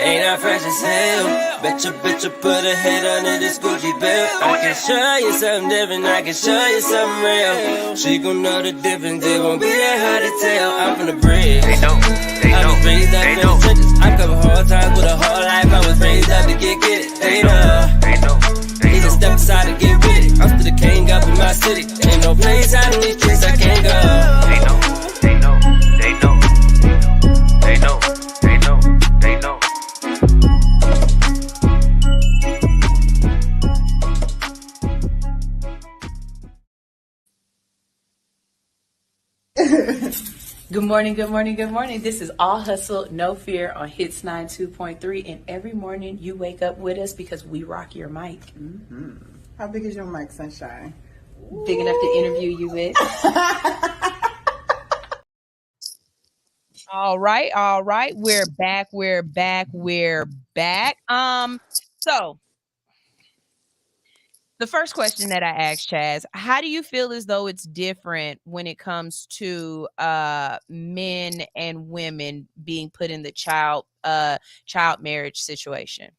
Ain't I fresh as hell? Betcha put a head under this Gucci belt. I can show you something different, I can show you something real. She gon' know the difference, it won't be that hard to tell. I'm from the bridge. I was raised up in the trenches. I cover hard times with a hard life. I was raised up to get it. They know. Need to step aside and get with it. I'm still the king up in my city. Ain't no place out in these streets I can't go. They know. Good morning. This is All Hustle, No Fear on Hits 92.3. And every morning you wake up with us because we rock your mic. Mm-hmm. How big is your mic, Sunshine? Big enough to interview you with. All right. We're back. So the first question that I asked Chaz, how do you feel as though it's different when it comes to men and women being put in the child marriage situation?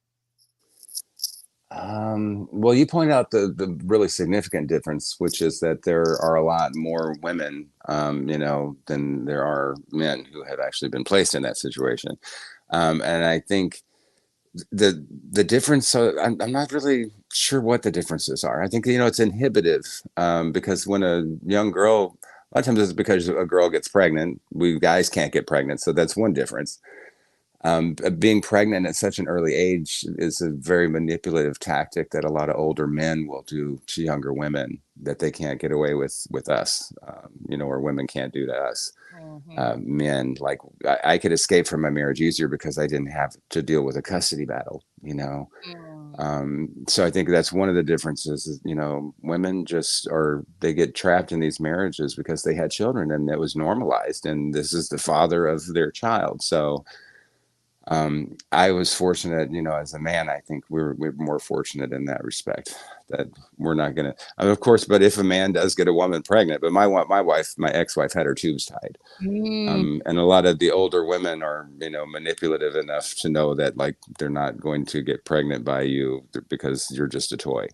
Well, you point out the really significant difference, which is that there are a lot more women, than there are men who have actually been placed in that situation. And I think The difference, so I'm not really sure what the differences are. I think, it's inhibitive, because when a young girl, a lot of times it's because a girl gets pregnant. We guys can't get pregnant, so that's one difference. Being pregnant at such an early age is a very manipulative tactic that a lot of older men will do to younger women that they can't get away with us, or women can't do to us. Men, like, I could escape from my marriage easier because I didn't have to deal with a custody battle. So I think that's one of the differences is, women they get trapped in these marriages because they had children and it was normalized, and this is the father of their child. So I was fortunate, as a man. I think we're more fortunate in that respect, that we're not gonna, of course, but if a man does get a woman pregnant, but my ex-wife had her tubes tied. And a lot of the older women are, manipulative enough to know that, like, they're not going to get pregnant by you because you're just a toy,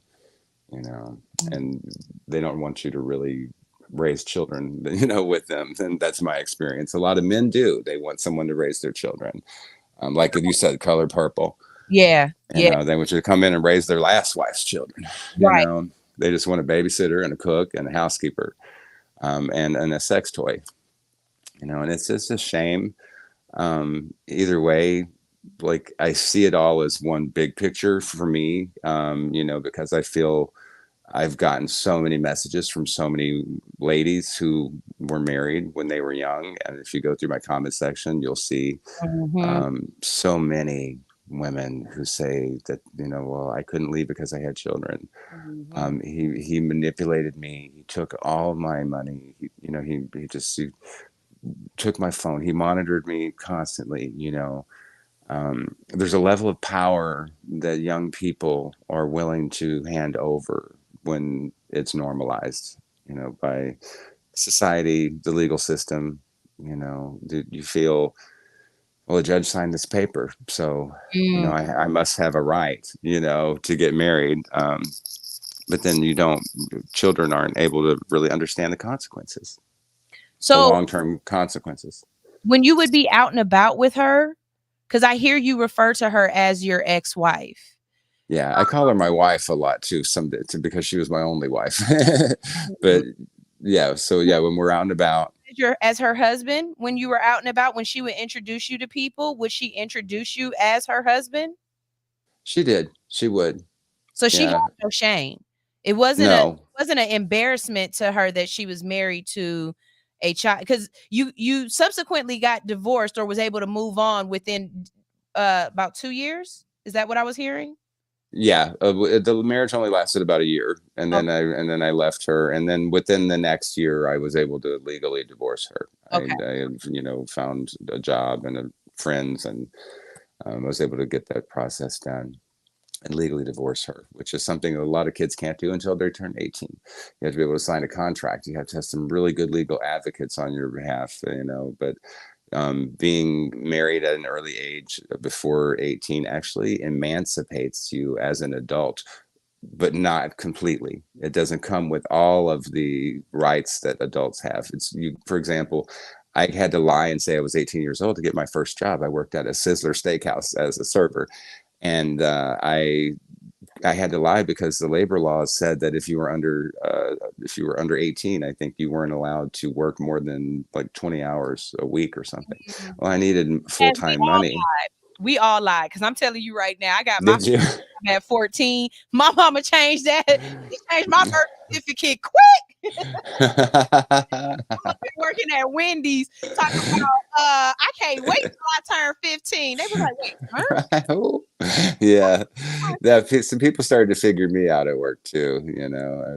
and they don't want you to really raise children, with them. And that's my experience. A lot of men do. They want someone to raise their children. Like you said, color purple. Yeah. They want you to come in and raise their last wife's children. Right. They just want a babysitter and a cook and a housekeeper, and a sex toy. And it's just a shame. Either way, like, I see it all as one big picture for me, because I feel I've gotten so many messages from so many ladies who were married when they were young. And if you go through my comment section, you'll see so many women who say that, well, I couldn't leave because I had children. He manipulated me. He took all my money. He took my phone. He monitored me constantly. There's a level of power that young people are willing to hand over when it's normalized, by society, the legal system. You feel, well, a judge signed this paper, so I must have a right, to get married. But then children aren't able to really understand the consequences, the So long-term consequences. when you would be out and about with her, because I hear you refer to her as your ex-wife. Yeah, I call her my wife a lot too, because she was my only wife. But yeah, so yeah, when we're out and about. As her husband, when you were out and about, when she would introduce you to people, would she introduce you as her husband? She did. She would. So she had Yeah. no shame. It wasn't No. an embarrassment to her that she was married to a child, because you subsequently got divorced or was able to move on within about 2 years. Is that what I was hearing? Yeah, the marriage only lasted about a year, and Oh. then I left her, and then within the next year, I was able to legally divorce her. Okay. I found a job and friends, and I was able to get that process done and legally divorce her, which is something that a lot of kids can't do until they turn 18. You have to be able to sign a contract. You have to have some really good legal advocates on your behalf, but being married at an early age before 18 actually emancipates you as an adult, but not completely. It doesn't come with all of the rights that adults have. For example, I had to lie and say I was 18 years old to get my first job. I worked at a Sizzler steakhouse as a server, and I had to lie because the labor laws said that if you were under 18, I think you weren't allowed to work more than like 20 hours a week or something. Well, I needed full-time money. We all lied, because I'm telling you right now, I got my Did you? at 14. My mama changed that. She changed my birth certificate quick. I've been working at Wendy's talking about I can't wait till I turn 15. They was like, wait, huh? Yeah, some people started to figure me out at work too.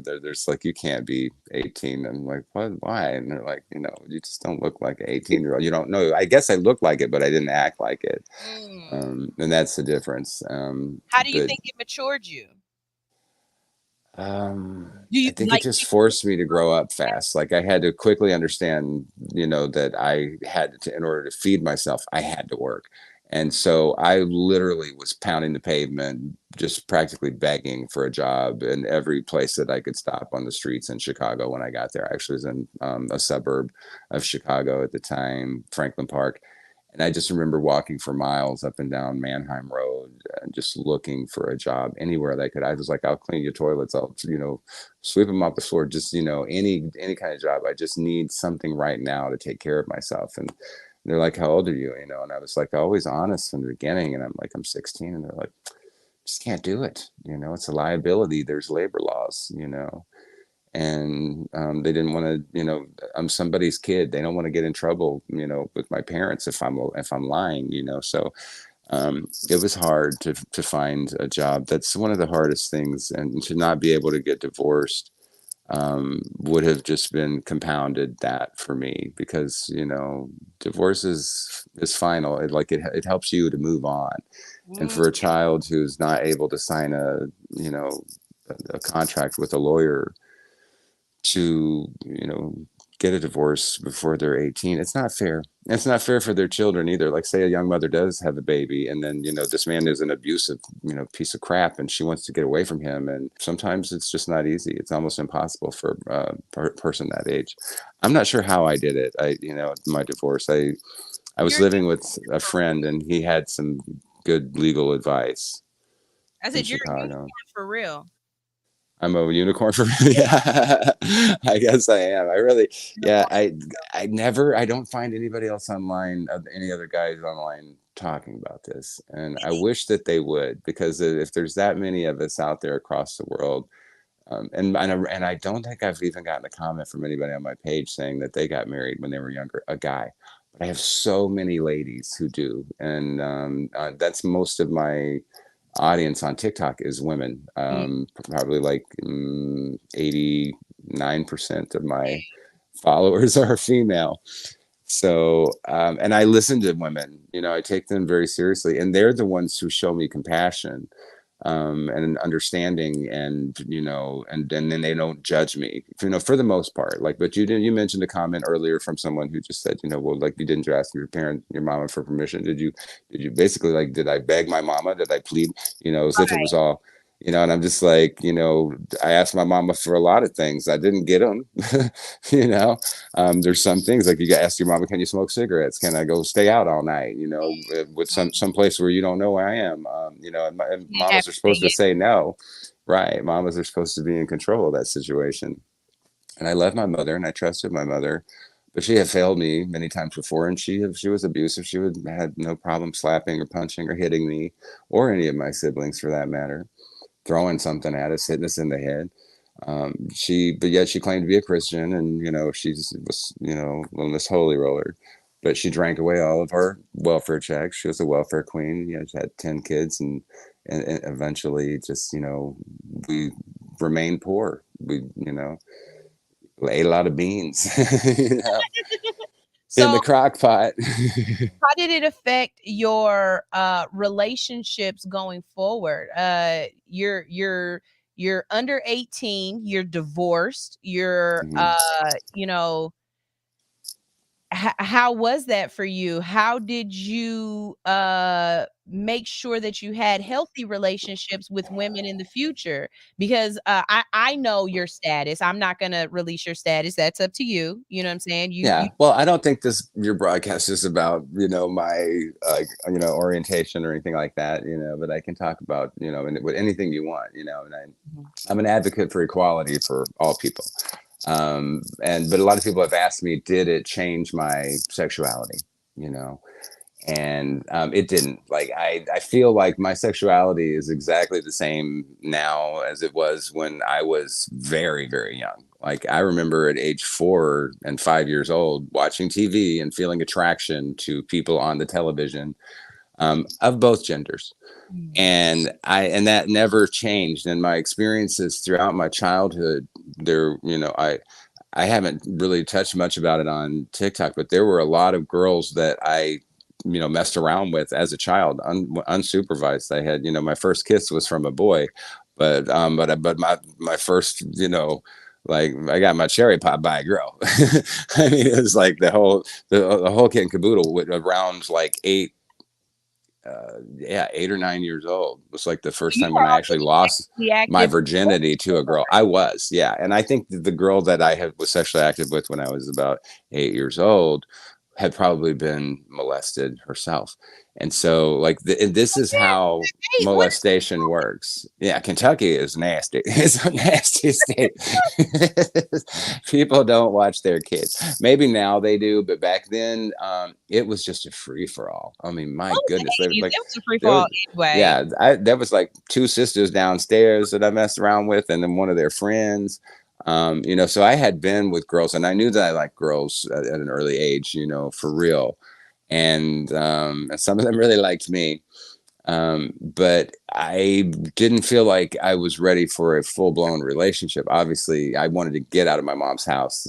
There's like, you can't be 18. I'm like, what? Why? And they're like, you just don't look like an 18-year-old. You don't know. I guess I look like it, but I didn't act like it. And that's the difference. How do you think it matured you? I think it just forced me to grow up fast. Like, I had to quickly understand, that I had to, in order to feed myself, I had to work. And so I literally was pounding the pavement, just practically begging for a job in every place that I could stop on the streets in Chicago when I got there. I actually was in a suburb of Chicago at the time, Franklin Park. And I just remember walking for miles up and down Mannheim Road, just looking for a job anywhere that I could. I was like, I'll clean your toilets. I'll, sweep them off the floor. Just, any kind of job. I just need something right now to take care of myself. And they're like, how old are you? And I was like, always honest from the beginning. And I'm like, I'm 16. And they're like, just can't do it. It's a liability. There's labor laws, and they didn't want to, I'm somebody's kid. They don't want to get in trouble, with my parents if I'm lying, so it was hard to find a job. That's one of the hardest things, and to not be able to get divorced would have just been compounded that for me, because divorce is final. It helps you to move on. And for a child who's not able to sign a contract with a lawyer to get a divorce before they're 18, it's not fair. It's not fair for their children either. Like, say a young mother does have a baby, and then this man is an abusive piece of crap, and she wants to get away from him, and sometimes it's just not easy. It's almost impossible for a person that age. I'm not sure how I did it. My divorce, I was living with a friend, and he had some good legal advice. I said, you're a unicorn for real. I'm a unicorn for yeah. I guess I am. I really, yeah. I don't find anybody else online, any other guys online talking about this, and I wish that they would, because if there's that many of us out there across the world, and I don't think I've even gotten a comment from anybody on my page saying that they got married when they were younger, a guy. But I have so many ladies who do, and that's most of my audience on TikTok is women. Probably like 89% of my followers are female. So, and I listen to women, I take them very seriously, and they're the ones who show me compassion, and understanding, and then they don't judge me, for the most part. Like, but you mentioned a comment earlier from someone who just said, well, like, you didn't ask your mama for permission. Did you basically, like, did I beg my mama? Did I plead, as if it was all, and I'm just like, I asked my mama for a lot of things. I didn't get them. There's some things, like, you got to ask your mama, can you smoke cigarettes? Can I go stay out all night? With some place where you don't know where I am. And mamas are supposed to say no, right? Mamas are supposed to be in control of that situation. And I love my mother, and I trusted my mother, but she had failed me many times before, and she was abusive. She had no problem slapping or punching or hitting me, or any of my siblings for that matter, throwing something at us, hitting us in the head. But yet she claimed to be a Christian, and she was this holy roller, but she drank away all of our welfare checks. She was a welfare queen. She had 10 kids, and eventually just we remained poor. We ate a lot of beans So, in the crock pot. how did it affect your relationships going forward? You're under 18, you're divorced, you're how was that for you? How did you make sure that you had healthy relationships with women in the future? Because I know your status. I'm not going to release your status. That's up to you. You know what I'm saying? Yeah. Well, I don't think your broadcast is about, my, orientation or anything like that, but I can talk about, with anything you want, and I'm an advocate for equality for all people. But a lot of people have asked me, did it change my sexuality? And it didn't. Like, I feel like my sexuality is exactly the same now as it was when I was very, very young. Like, I remember at age 4 and 5 years old watching TV and feeling attraction to people on the television, of both genders. And that never changed. And my experiences throughout my childhood, I haven't really touched much about it on TikTok, but there were a lot of girls that I messed around with as a child, unsupervised. I had, my first kiss was from a boy, but my first, like, I got my cherry pop by a girl. I mean, it was like the whole kit and caboodle with around like 8 or 9 years old. It was like the first time when I actually lost my virginity to a girl. I was, yeah. And I think the girl that I was sexually active with when I was about 8 years old had probably been molested herself. And so like and this is how Hey, molestation works. Yeah, Kentucky is nasty. It's a nasty state. People don't watch their kids. Maybe now they do, but back then it was just a free for all. I mean, my what was goodness. the 80s? Like It was a free there fall was, anyway. yeah, there was like two sisters downstairs that I messed around with, and then one of their friends. So I had been with girls, and I knew that I liked girls at an early age, for real. And some of them really liked me. But I didn't feel like I was ready for a full blown relationship. Obviously, I wanted to get out of my mom's house,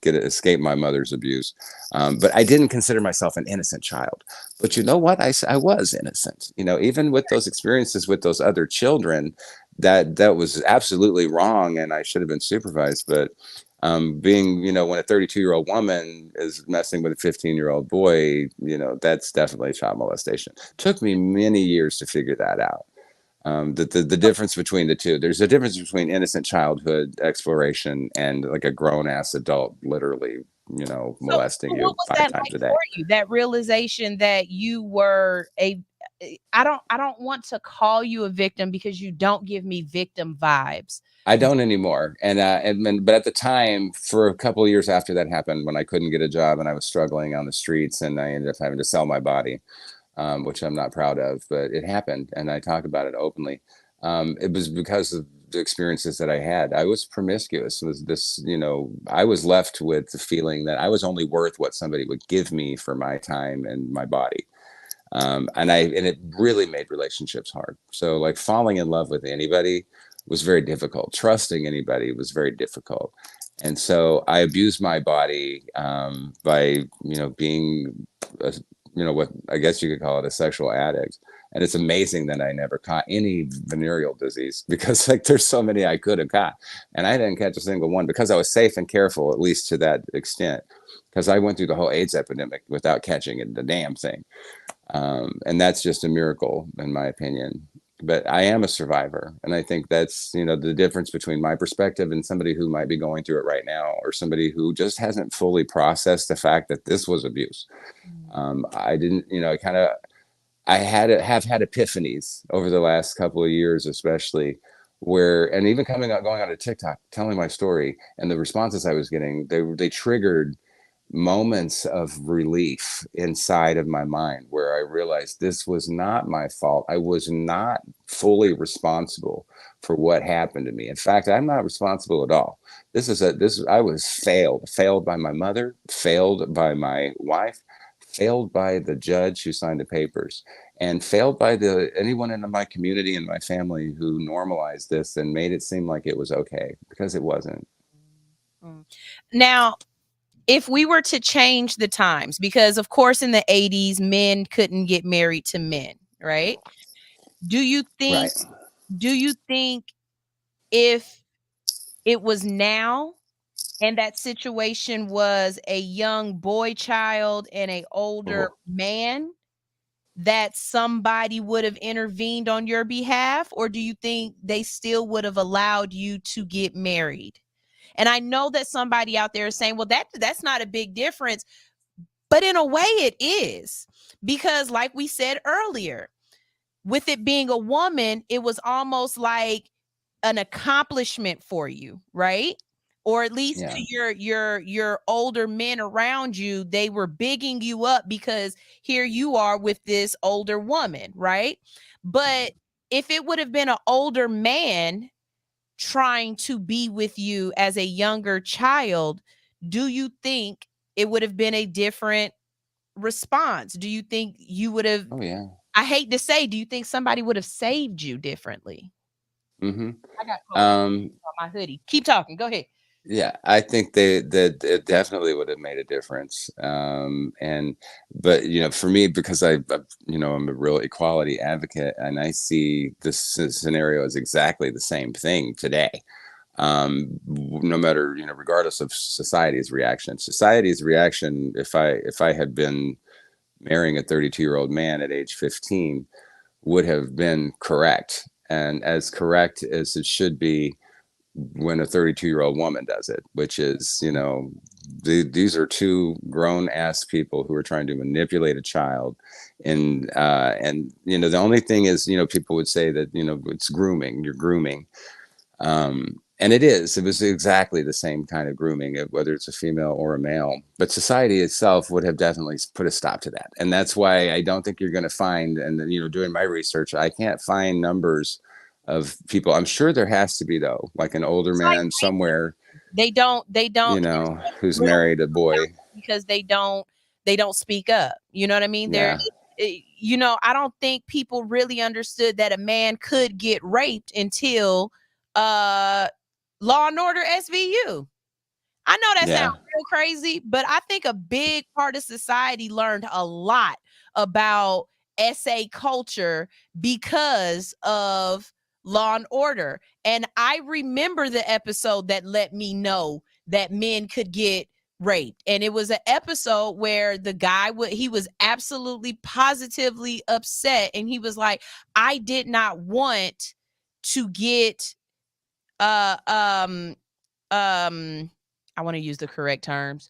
escape my mother's abuse. But I didn't consider myself an innocent child. But you know what? I was innocent, even with those experiences with those other children, that was absolutely wrong. And I should have been supervised. But being, when a 32-year-old woman is messing with a 15-year-old boy, that's definitely child molestation. Took me many years to figure that out. The difference between the two, there's a difference between innocent childhood exploration and like a grown ass adult, literally, molesting So you what was 5 that times like a day. for you? That realization that you were I don't want to call you a victim because you don't give me victim vibes. I don't anymore. But at the time, for a couple of years after that happened, when I couldn't get a job and I was struggling on the streets, and I ended up having to sell my body, which I'm not proud of, but it happened, and I talk about it openly. It was because of the experiences that I had. I was promiscuous. I was left with the feeling that I was only worth what somebody would give me for my time and my body. And it really made relationships hard. So like falling in love with anybody was very difficult. Trusting anybody was very difficult. And so I abused my body by, being, what I guess you could call it a sexual addict. And it's amazing that I never caught any venereal disease, because like there's so many I could have caught, and I didn't catch a single one because I was safe and careful, at least to that extent, because I went through the whole AIDS epidemic without catching the damn thing. And that's just a miracle, in my opinion. But I am a survivor. And I think that's, the difference between my perspective and somebody who might be going through it right now, or somebody who just hasn't fully processed the fact that this was abuse. I didn't, have had epiphanies over the last couple of years, especially and even going on to TikTok, telling my story, and the responses I was getting, they triggered moments of relief inside of my mind, where I realized this was not my fault. I was not fully responsible for what happened to me. In fact, I'm not responsible at all. I was failed by my mother, failed by my wife, failed by the judge who signed the papers, and failed by anyone in my community and my family who normalized this and made it seem like it was okay, because it wasn't. Now, if we were to change the times, because of course in the 80s, men couldn't get married to men, right? Do you think if it was now, and that situation was a young boy child and a older man, that somebody would have intervened on your behalf? Or do you think they still would have allowed you to get married? And I know that somebody out there is saying, well, that's not a big difference. But in a way it is, because like we said earlier, with it being a woman, it was almost like an accomplishment for you, right? Or at least to your older men around you, they were bigging you up because here you are with this older woman, right? But if it would have been an older man trying to be with you as a younger child, do you think it would have been a different response? Do you think you would have, Oh yeah. I hate to say, do you think somebody would have saved you differently? Mm-hmm. I got cold on my hoodie. Keep talking. Go ahead. Yeah, I think that it definitely would have made a difference. But for me, because I'm a real equality advocate, and I see this scenario as exactly the same thing today. No matter, regardless of society's reaction, if I had been marrying a 32-year-old man at age 15, would have been correct, and as correct as it should be when a 32-year-old woman does it, which is, these are two grown ass people who are trying to manipulate a child. And the only thing is, people would say that, it's grooming, you're grooming. And it was exactly the same kind of grooming, whether it's a female or a male. But society itself would have definitely put a stop to that. And that's why I don't think you're going to find, and doing my research, I can't find numbers of people. I'm sure there has to be, though, like an older man somewhere. They don't Who's married a boy, because they don't speak up. You know what I mean? Yeah. I don't think people really understood that a man could get raped until Law and Order SVU. I know that sounds real crazy, but I think a big part of society learned a lot about SA culture because of Law and Order. And I remember the episode that let me know that men could get raped. And it was an episode where the guy he was absolutely positively upset, and he was like, I did not want to get I want to use the correct terms.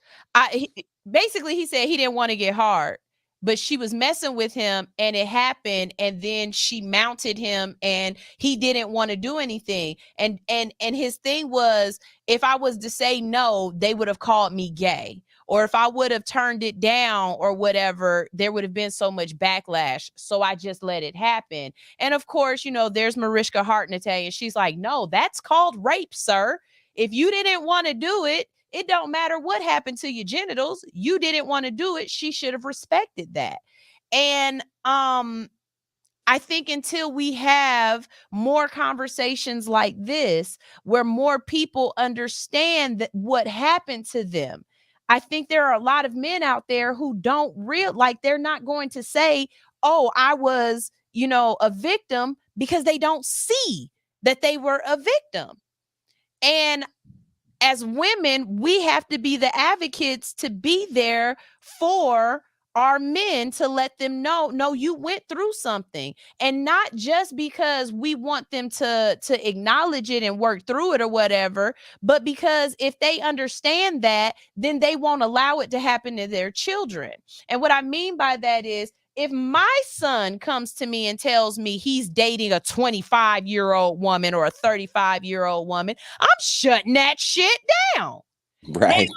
Basically, he said he didn't want to get hard, but she was messing with him and it happened. And then she mounted him and he didn't want to do anything. And his thing was, if I was to say no, they would have called me gay. Or if I would have turned it down or whatever, there would have been so much backlash. So I just let it happen. And of course, there's Mariska Hargitay, and she's like, no, that's called rape, sir. If you didn't want to do it, it don't matter what happened to your genitals. You didn't want to do it. She should have respected that. And I think until we have more conversations like this, where more people understand what happened to them, I think there are a lot of men out there who don't they're not going to say, oh, I was, a victim, because they don't see that they were a victim. And as women, we have to be the advocates to be there for our men, to let them know, no, you went through something. And not just because we want them to acknowledge it and work through it or whatever, but because if they understand that, then they won't allow it to happen to their children. And what I mean by that is, if my son comes to me and tells me he's dating a 25-year-old woman or a 35-year-old woman, I'm shutting that shit down. Right. Now,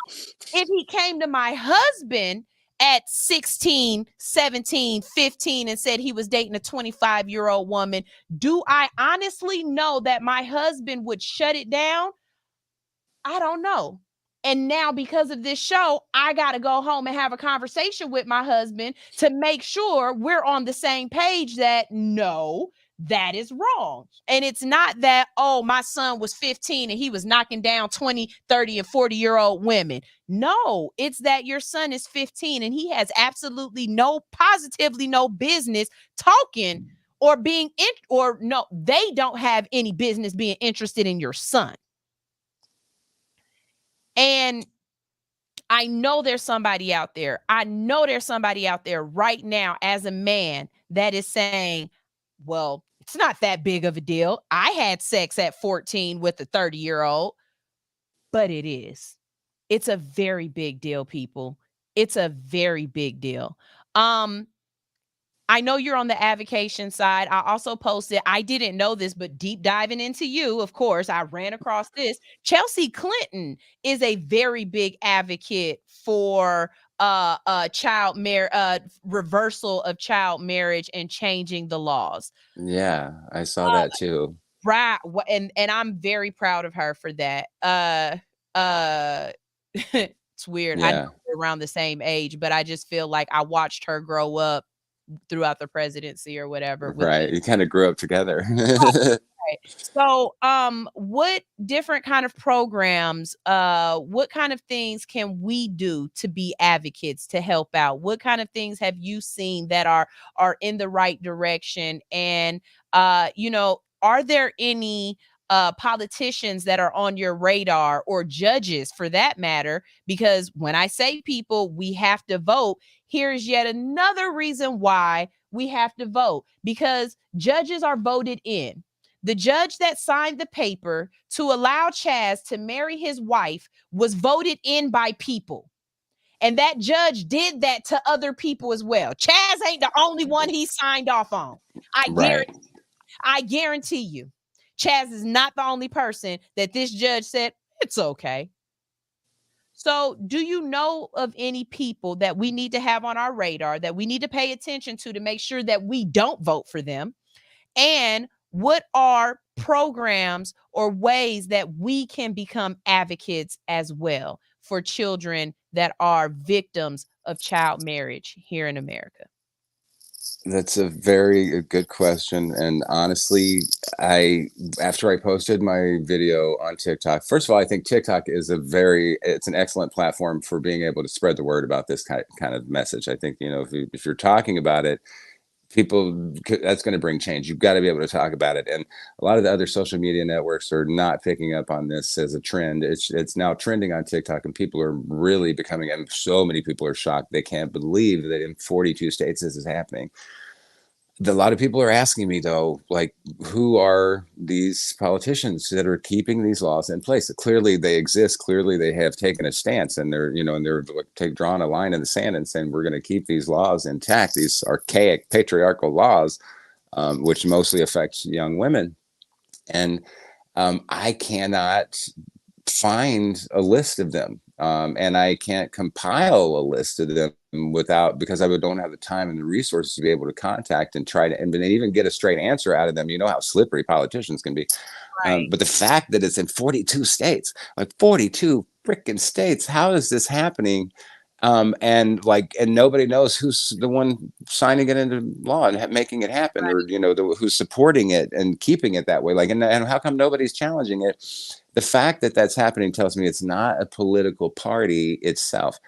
if he came to my husband at 16, 17, 15 and said he was dating a 25-year-old woman, do I honestly know that my husband would shut it down? I don't know. And now, because of this show, I got to go home and have a conversation with my husband to make sure we're on the same page that no, that is wrong. And it's not that, oh, my son was 15 and he was knocking down 20, 30 and 40-year-old women. No, it's that your son is 15 and he has absolutely positively no business talking or being they don't have any business being interested in your son. And I know there's somebody out there. I know there's somebody out there right now as a man that is saying, well, it's not that big of a deal. I had sex at 14 with a 30-year-old, but it is. It's a very big deal, people. It's a very big deal. I know you're on the avocation side. I also posted, I didn't know this, but deep diving into you, of course, I ran across this. Chelsea Clinton is a very big advocate for reversal of child marriage and changing the laws. Yeah, I saw that too. Right. And I'm very proud of her for that. It's weird. Yeah. I know we're around the same age, but I just feel like I watched her grow up throughout the presidency or whatever. Right. You kind of grew up together. Right. So, what different kind of programs, what kind of things can we do to be advocates to help out? What kind of things have you seen that are in the right direction? And, are there any politicians that are on your radar, or judges for that matter? Because when I say people, we have to vote. Here's yet another reason why we have to vote, because judges are voted in. The judge that signed the paper to allow Chaz to marry his wife was voted in by people. And that judge did that to other people as well. Chaz ain't the only one he signed off on. Right. I guarantee you, Chaz is not the only person that this judge said, it's okay. So, do you know of any people that we need to have on our radar that we need to pay attention to make sure that we don't vote for them? And what are programs or ways that we can become advocates as well for children that are victims of child marriage here in America? That's a very good question. And honestly, after I posted my video on TikTok, first of all, I think TikTok is it's an excellent platform for being able to spread the word about this kind of message. I think, if you're talking about it, that's going to bring change. You've got to be able to talk about it. And a lot of the other social media networks are not picking up on this as a trend. It's now trending on TikTok, and people are really becoming, and so many people are shocked. They can't believe that in 42 states this is happening. A lot of people are asking me, though, like, who are these politicians that are keeping these laws in place? Clearly they exist. Clearly they have taken a stance, and they're drawn a line in the sand and saying, we're going to keep these laws intact, these archaic patriarchal laws, which mostly affect young women. And I cannot find a list of them. And I can't compile a list of them because I don't have the time and the resources to be able to contact and try to and even get a straight answer out of them. You know how slippery politicians can be. Right. But the fact that it's in 42 states, like 42 freaking states, how is this happening? And nobody knows who's the one signing it into law and making it happen, right. Or who's supporting it and keeping it that way. And how come nobody's challenging it? The fact that that's happening tells me it's not a political party itself,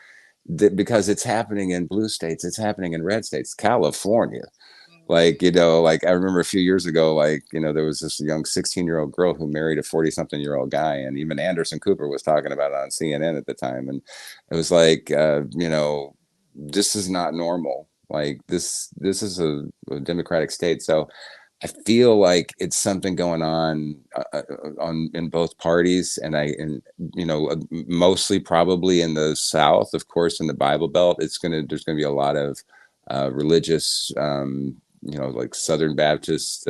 because it's happening in blue states, it's happening in red states, California. I remember a few years ago, there was this young 16-year-old girl who married a 40-something-year-old guy. And even Anderson Cooper was talking about it on CNN at the time. And it was this is not normal. This is a democratic state. So I feel like it's something going on in both parties, and mostly probably in the South, of course, in the Bible Belt. There's going to be a lot of religious, like Southern Baptist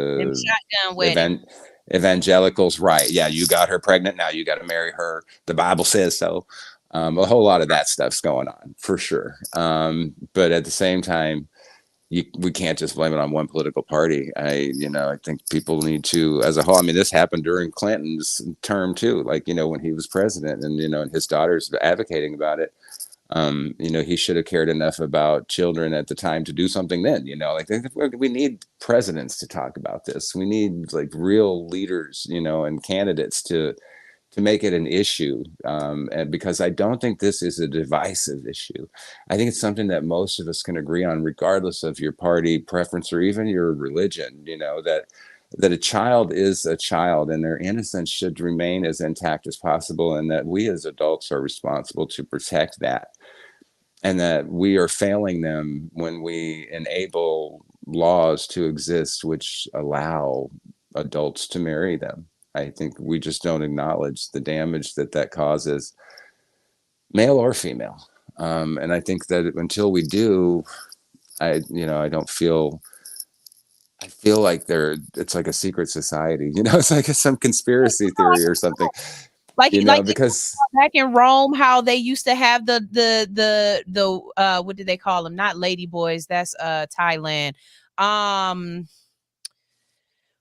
evangelicals, right? Yeah, you got her pregnant, now you got to marry her. The Bible says so. A whole lot of that stuff's going on for sure. But at the same time, we can't just blame it on one political party. I think people need to, as a whole. I mean, this happened during Clinton's term too. When he was president, and and his daughter's advocating about it. He should have cared enough about children at the time to do something then. We need presidents to talk about this. We need real leaders, and candidates to make it an issue, and because I don't think this is a divisive issue. I think it's something that most of us can agree on, regardless of your party preference or even your religion. That a child is a child, and their innocence should remain as intact as possible, and that we as adults are responsible to protect that, and that we are failing them when we enable laws to exist which allow adults to marry them. I think we just don't acknowledge the damage that causes, male or female. And I think that until we do, I feel like it's like a secret society, it's like some conspiracy theory or something, because back in Rome, how they used to have the what did they call them? Not lady boys. That's Thailand.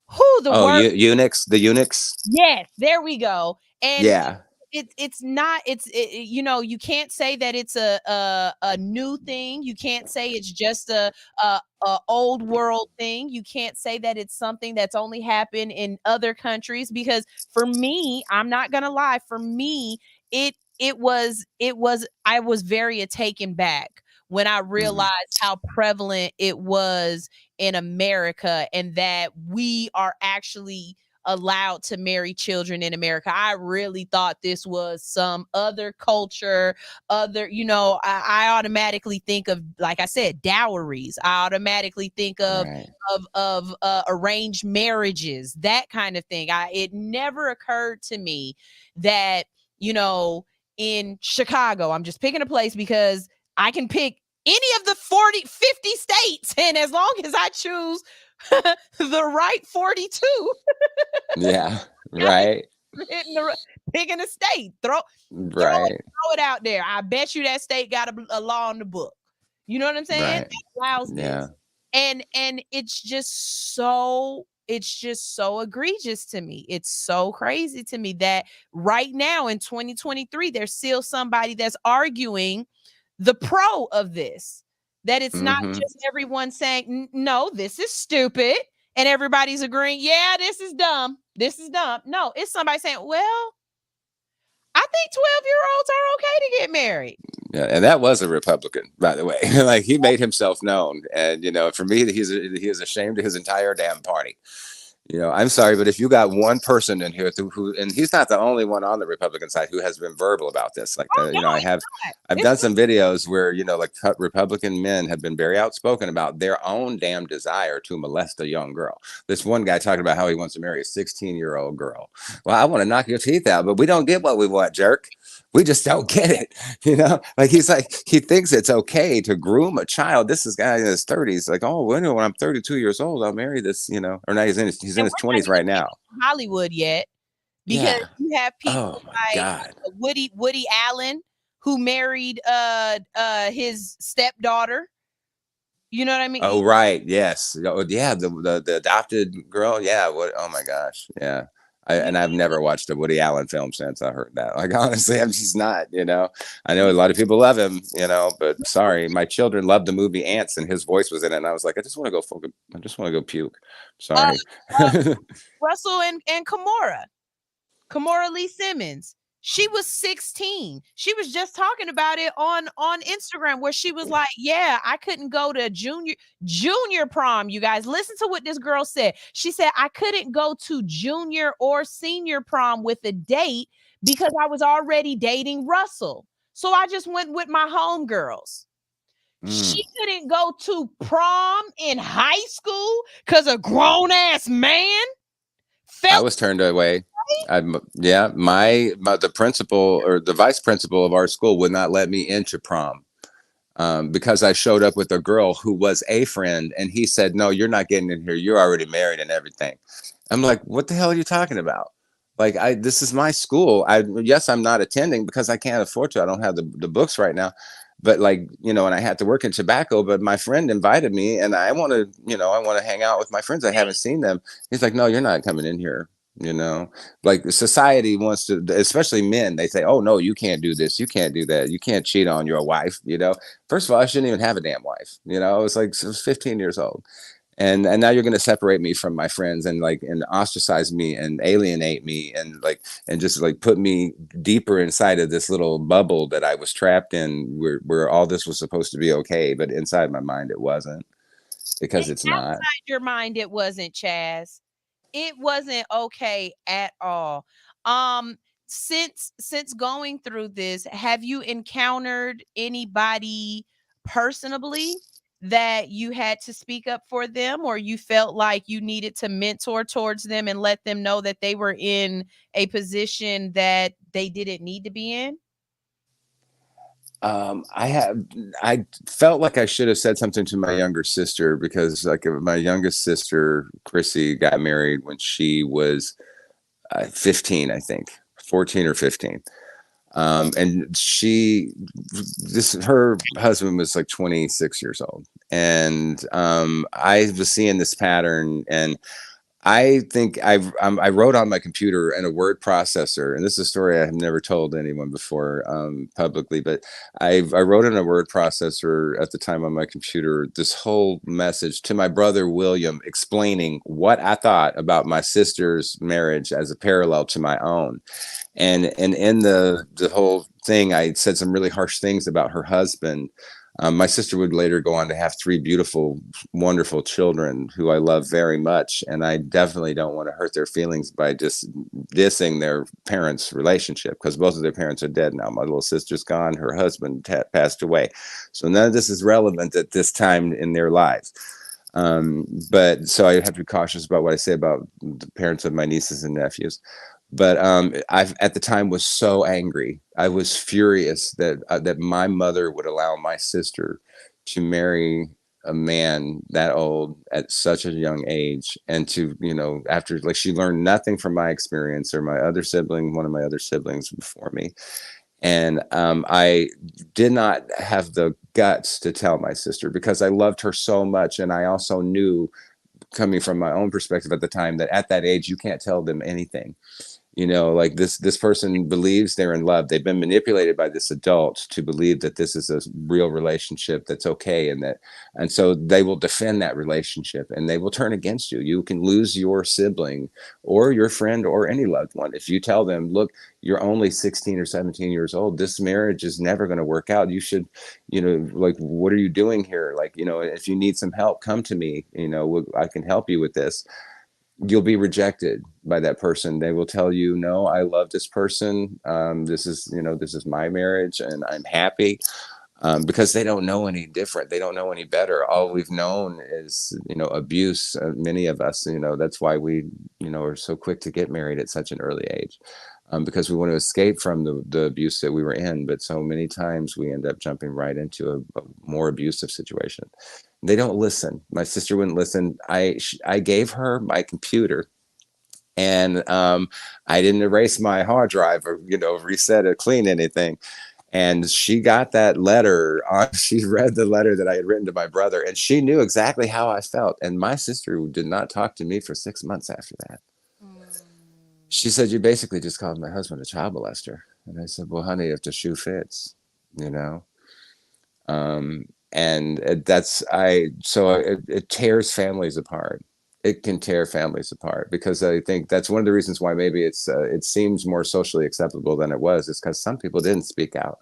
Eunuchs, the eunuchs. Yes, there we go. And yeah, it's not, you can't say that it's a new thing. You can't say it's just a old world thing. You can't say that it's something that's only happened in other countries, because for me, I'm not gonna lie, for me, it was I was very taken back when I realized how prevalent it was in America, and that we are actually allowed to marry children in America. I really thought this was some other culture, I automatically think of, like I said, dowries. I automatically think of Right. arranged marriages, that kind of thing. It never occurred to me that, in Chicago, I'm just picking a place because I can pick any of the 40, 50 states, and as long as I choose the right 42, Yeah. I can Right. picking a state, throw Right. it out there. I bet you that state got a law in the book. You know what I'm saying? Right. That allows Yeah. this. And it's just so egregious to me. It's so crazy to me that right now in 2023, there's still somebody that's arguing the pro of this. That it's not Mm-hmm. just everyone saying, no, this is stupid. And everybody's agreeing, yeah, this is dumb. This is dumb. No, it's somebody saying, well, I think 12-year-olds are okay to get married. Yeah, and that was a Republican, by the way. Like, he made himself known, and for me, he is ashamed of his entire damn party. I'm sorry, but if you got one person in here who, and he's not the only one on the Republican side who has been verbal about this. Like, Oh, no, I've done some videos where, like, Republican men have been very outspoken about their own damn desire to molest a young girl. This one guy talking about how he wants to marry a 16-year-old girl. Well, I want to knock your teeth out, but we don't get what we want, jerk. We just don't get it. Like, he thinks it's okay to groom a child. This is a guy in his 30s. Like, oh, when I'm 32 years old, I'll marry this, or now he's in his 20s right now. Hollywood yet, because you have people God. Woody Allen, who married his stepdaughter. You know what I mean? Oh, right. Yes. Oh, yeah. The adopted girl. Yeah. What? Oh my gosh. Yeah. I've never watched a Woody Allen film since I heard that. Like, honestly, I'm just not. I know a lot of people love him. But sorry, my children loved the movie Ants, and his voice was in it, and I was like, I just want to go puke. Sorry. Russell and Kimora Lee Simmons. She was 16. She was just talking about it on Instagram, where she was like, yeah, I couldn't go to junior prom. You guys, listen to what this girl said. She said, I couldn't go to junior or senior prom with a date because I was already dating Russell. So I just went with my homegirls. She couldn't go to prom in high school because a grown-ass man I was turned away. The principal or the vice principal of our school would not let me into prom because I showed up with a girl who was a friend, and he said, no, you're not getting in here. You're already married and everything. I'm like, what the hell are you talking about? Like, this is my school. Yes, I'm not attending because I can't afford to. I don't have the books right now. But and I had to work in tobacco, but my friend invited me, and I want to hang out with my friends. I haven't seen them. He's like, no, you're not coming in here. Like, society wants to, especially men, they say, oh no, you can't do this, you can't do that, you can't cheat on your wife. First of all, I shouldn't even have a damn wife. I was 15 years old. And now you're going to separate me from my friends and ostracize me and alienate me and just put me deeper inside of this little bubble that I was trapped in, where all this was supposed to be okay, but inside my mind it wasn't, because it's not. Outside your mind, it wasn't, Chaz. It wasn't okay at all. Since going through this, have you encountered anybody personally that you had to speak up for them, or you felt like you needed to mentor towards them and let them know that they were in a position that they didn't need to be in? I felt like I should have said something to my younger sister, because my youngest sister, Chrissy, got married when she was 15, I think 14 or 15. And her husband was 26 years old. And I was seeing this pattern, and I think I wrote on my computer in a word processor, and this is a story I have never told anyone before publicly, but I wrote in a word processor at the time on my computer this whole message to my brother William, explaining what I thought about my sister's marriage as a parallel to my own. And in the whole thing, I said some really harsh things about her husband. My sister would later go on to have 3 beautiful, wonderful children who I love very much. And I definitely don't want to hurt their feelings by just dissing their parents' relationship, because both of their parents are dead now. My little sister's gone. Her husband passed away. So none of this is relevant at this time in their lives. But so I have to be cautious about what I say about the parents of my nieces and nephews. But I at the time was so angry. I was furious that my mother would allow my sister to marry a man that old at such a young age, and to, after, like, she learned nothing from my experience or one of my other siblings before me. And I did not have the guts to tell my sister, because I loved her so much, and I also knew, coming from my own perspective at the time, that at that age you can't tell them anything. Like this person believes they're in love. They've been manipulated by this adult to believe that this is a real relationship that's okay, and so they will defend that relationship, and they will turn against you. You can lose your sibling or your friend or any loved one if you tell them, look, you're only 16 or 17 years old. This marriage is never going to work out. You should, like, what are you doing here? Like, if you need some help, come to me. I can help you with this. You'll be rejected by that person. They will tell you, no, I love this person. This is my marriage and I'm happy. Because they don't know any different. They don't know any better. All we've known is, abuse. Many of us, that's why we, are so quick to get married at such an early age, because we want to escape from the abuse that we were in. But so many times we end up jumping right into a more abusive situation. They don't listen. My sister wouldn't listen. I gave her my computer, and I didn't erase my hard drive or reset or clean anything. And she got that letter she read the letter that I had written to my brother, and she knew exactly how I felt. And my sister did not talk to me for 6 months after that. She said, you basically just called my husband a child molester. And I said, well, honey, if the shoe fits, and it tears families apart. It can tear families apart, because I think that's one of the reasons why maybe it seems more socially acceptable than it was, is because some people didn't speak out.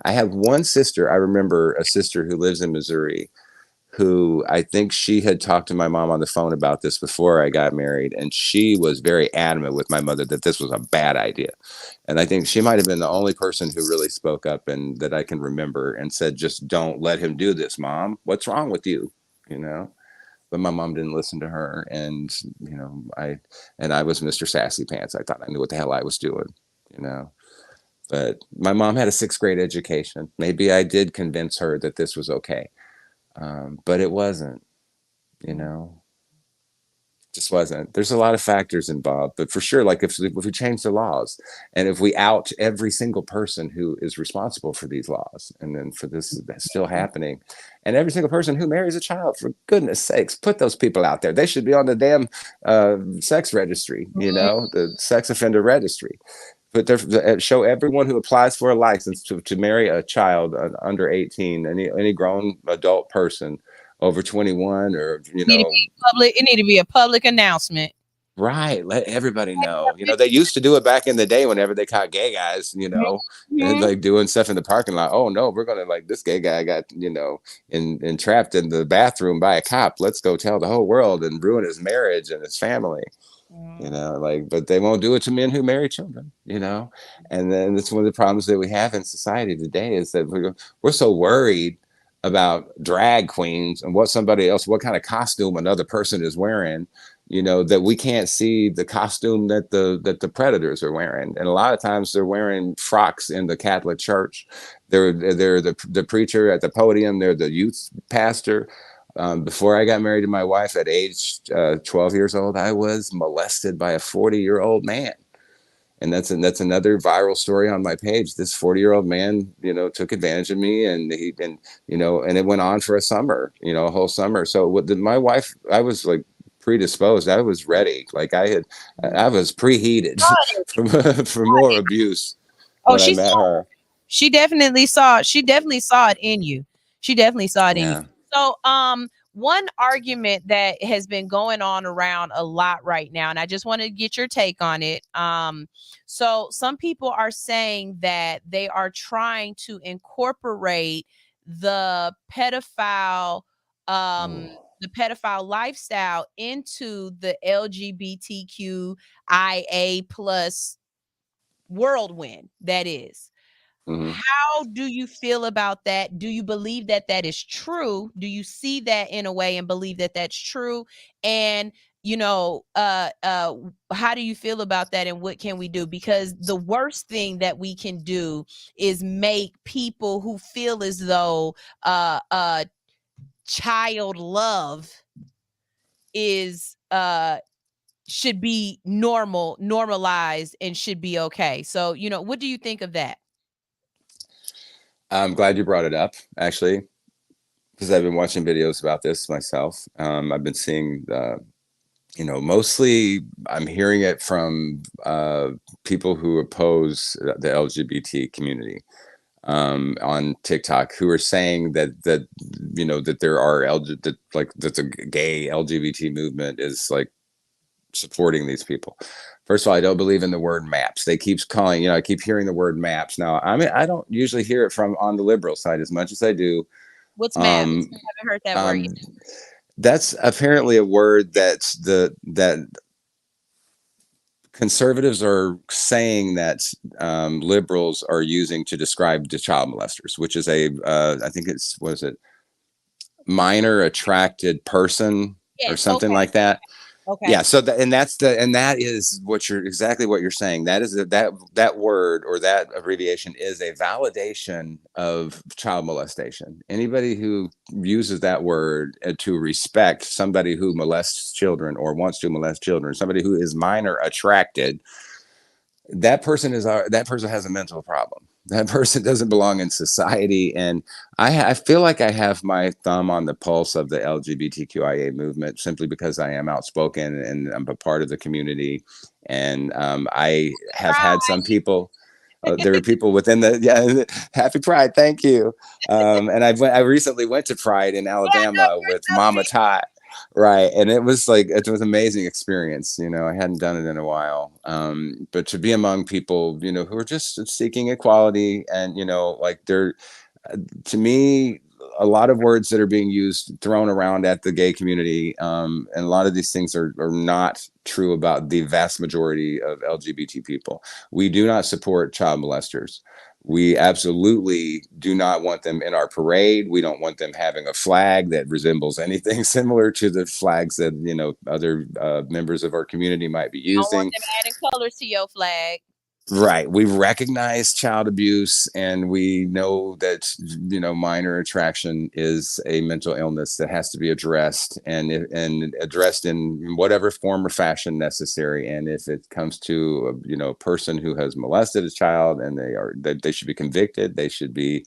I have one sister. I remember a sister who lives in Missouri, who I think she had talked to my mom on the phone about this before I got married. And she was very adamant with my mother that this was a bad idea. And I think she might have been the only person who really spoke up, and that I can remember, and said, just don't let him do this, Mom. What's wrong with you? But my mom didn't listen to her. And, I was Mr. Sassy Pants. I thought I knew what the hell I was doing, But my mom had a 6th grade education. Maybe I did convince her that this was okay. But it wasn't, just wasn't. There's a lot of factors involved, but for sure, like if we change the laws, and if we out every single person who is responsible for these laws, and then for this that's still happening, and every single person who marries a child, for goodness sakes, put those people out there. They should be on the damn sex registry, the sex offender registry. But show everyone who applies for a license to marry a child under 18, any grown adult person over 21, or It need to be a public announcement. Right. Let everybody know. They used to do it back in the day whenever they caught gay guys, and like doing stuff in the parking lot. Oh no, we're gonna, like, this gay guy got, entrapped in the bathroom by a cop. Let's go tell the whole world and ruin his marriage and his family. But they won't do it to men who marry children, and then that's one of the problems that we have in society today, is that we're so worried about drag queens and what kind of costume another person is wearing, that we can't see the costume that the predators are wearing. And a lot of times they're wearing frocks in the Catholic Church. They're the preacher at the podium. They're the youth pastor. Before I got married to my wife at age 12 years old, I was molested by a 40-year-old man. And that's another viral story on my page. This 40-year-old man, took advantage of me, and and it went on for a summer, a whole summer. So my wife, I was like predisposed. I was ready. Like I was preheated for more abuse. Oh, she definitely saw it in you. She definitely saw it in you. So, one argument that has been going on around a lot right now, and I just want to get your take on it. So some people are saying that they are trying to incorporate the pedophile the pedophile lifestyle into the LGBTQIA plus whirlwind that is. Mhm. How do you feel about that? Do you believe that that is true? Do you see that in a way and believe that that's true? And how do you feel about that and what can we do? Because the worst thing that we can do is make people who feel as though child love is should be normalized and should be okay. So, what do you think of that? I'm glad you brought it up, actually, because I've been watching videos about this myself. I've been seeing mostly I'm hearing it from people who oppose the LGBT community on TikTok, who are saying that there are that the gay LGBT movement is like supporting these people. First of all, I don't believe in the word maps. They keep calling, I keep hearing the word maps. Now, I mean, I don't usually hear it from on the liberal side as much as I do. What's maps? I haven't heard that word yet. That's apparently a word that conservatives are saying that liberals are using to describe the child molesters, which is I think what is it, minor attracted person or something like that. Okay. Yeah. So that is exactly what you're saying. That is that word or that abbreviation is a validation of child molestation. Anybody who uses that word to respect somebody who molests children or wants to molest children, somebody who is minor attracted, that person has a mental problem. That person doesn't belong in society. And I feel like I have my thumb on the pulse of the LGBTQIA movement simply because I am outspoken and I'm a part of the community. And I have had some people. There are people within Happy Pride, thank you. And I recently went to Pride in Alabama with Mama Ty. Right. And it was an amazing experience. I hadn't done it in a while. But to be among people, who are just seeking equality and, to me, a lot of words that are being thrown around at the gay community. And a lot of these things are not true about the vast majority of LGBT people. We do not support child molesters. We absolutely do not want them in our parade. We don't want them having a flag that resembles anything similar to the flags that, other members of our community might be using. Don't want them adding colors to your flag. Right. We recognize child abuse and we know that, minor attraction is a mental illness that has to be addressed and addressed in whatever form or fashion necessary. And if it comes to, a person who has molested a child and they should be convicted, they should be,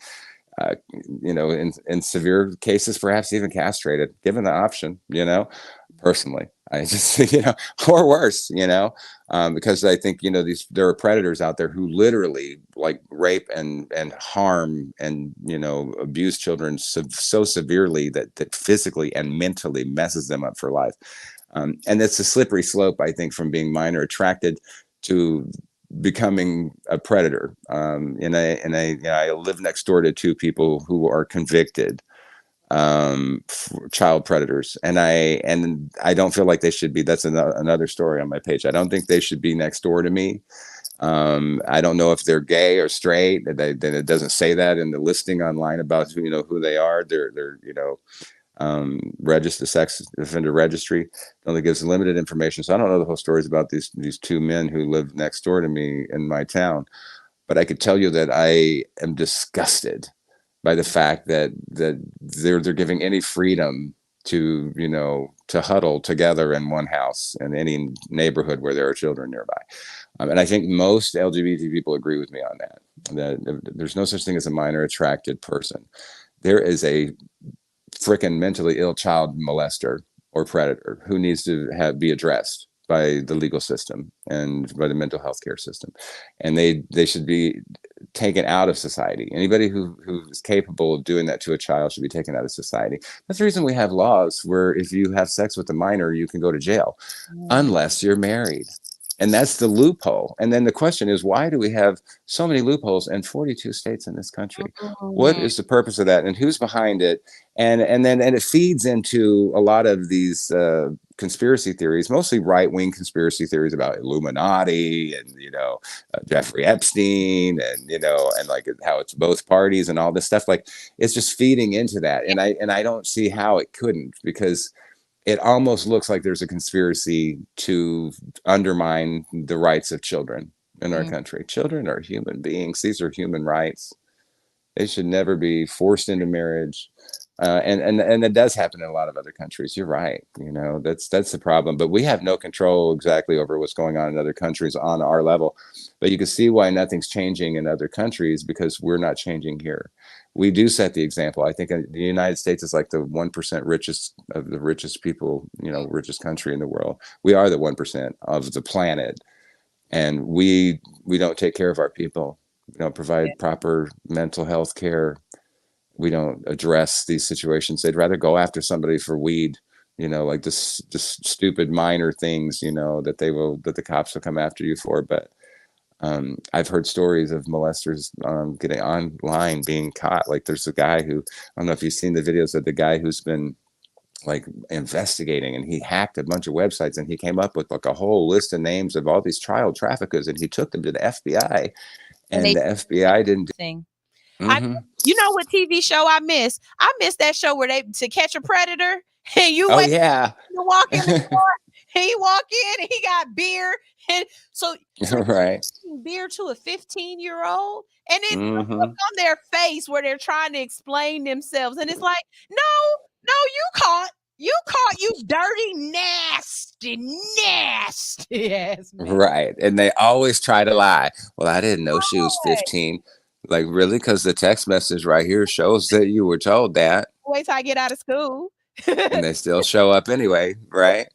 in severe cases, perhaps even castrated, given the option, personally. I just, or worse, because I think, there are predators out there who literally like rape and harm and, abuse children so severely that physically and mentally messes them up for life. And it's a slippery slope, I think, from being minor attracted to becoming a predator. I live next door to two people who are convicted child predators, and I don't feel like they should be. That's another story on my page. I don't think they should be next door to me. I don't know if they're gay or straight. Then it doesn't say that in the listing online about who they are. They're register sex offender registry only gives limited information. So I don't know the whole stories about these two men who live next door to me in my town, but I could tell you that I am disgusted by the fact that they're giving any freedom to to huddle together in one house in any neighborhood where there are children nearby. And I think most LGBT people agree with me on that there's no such thing as a minor attracted person. There is a frickin' mentally ill child molester or predator who needs to be addressed by the legal system and by the mental health care system. And they should be taken out of society. Anybody who is capable of doing that to a child should be taken out of society. That's the reason we have laws where if you have sex with a minor, you can go to jail unless you're married. And that's the loophole. And then the question is, why do we have so many loopholes in 42 states in this country? What is the purpose of that, and who's behind it? And it feeds into a lot of these conspiracy theories, mostly right-wing conspiracy theories about Illuminati and Jeffrey Epstein, and and like how it's both parties and all this stuff. Like, it's just feeding into that, and I don't see how it couldn't, because it almost looks like there's a conspiracy to undermine the rights of children in our country. Children are human beings. These are human rights. They should never be forced into marriage. And it does happen in a lot of other countries. You're right. That's the problem. But we have no control exactly over what's going on in other countries on our level. But you can see why nothing's changing in other countries, because we're not changing here. We do set the example. I think the United States is like the 1% richest of the richest people, richest country in the world. We are the 1% of the planet, and we don't take care of our people. We don't provide proper mental health care. We don't address these situations. They'd rather go after somebody for weed, like this stupid minor things, that the cops will come after you for. But I've heard stories of molesters getting online, being caught. Like, there's a guy who, I don't know if you've seen the videos of the guy who's been like investigating, and he hacked a bunch of websites, and he came up with like a whole list of names of all these child traffickers, and he took them to the FBI, and the FBI didn't do. You know what TV show I miss? I miss that show where they To Catch a Predator, and you wait yeah, to walk in the door, and he walk in and he got beer, and so right, beer to a 15-year-old, and then look on their face where they're trying to explain themselves, and it's like, no, you caught, you dirty, nasty ass man. Right. And they always try to lie. Well, I didn't know she was 15. Like, really? Because the text message right here shows that you were told that. Wait till I get out of school. And they still show up anyway, right?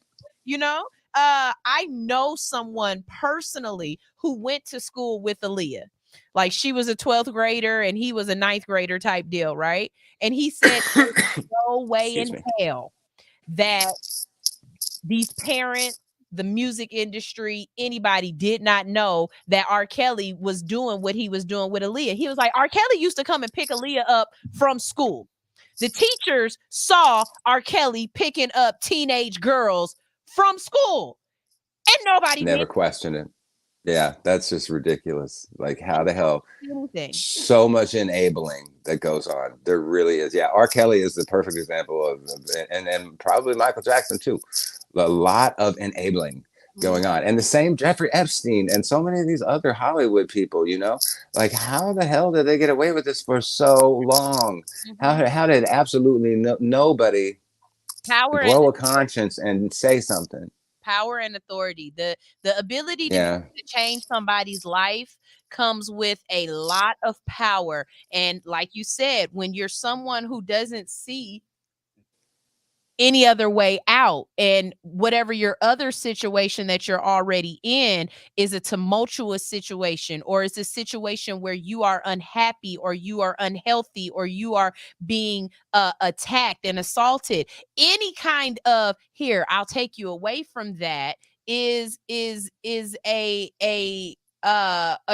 I know someone personally who went to school with Aaliyah. Like, she was a 12th grader and he was a 9th grader type deal, right? And he said there's no way in hell that these parents, the music industry, anybody did not know that R. Kelly was doing what he was doing with Aaliyah. He was like, R. Kelly used to come and pick Aaliyah up from school. The teachers saw R. Kelly picking up teenage girls from school, and nobody never questioned it. Yeah, that's just ridiculous. Like, how the hell? So much enabling that goes on. There really is. Yeah, R. Kelly is the perfect example of, and probably Michael Jackson too. A lot of enabling going on, and the same Jeffrey Epstein and so many of these other Hollywood people. Like, how the hell did they get away with this for so long? How did absolutely nobody grow a conscience and say something? Power and authority, the ability to change somebody's life comes with a lot of power. And like you said, when you're someone who doesn't see any other way out, and whatever your other situation that you're already in is a tumultuous situation, or is a situation where you are unhappy, or you are unhealthy, or you are being attacked and assaulted, any kind of, here, I'll take you away from that, is a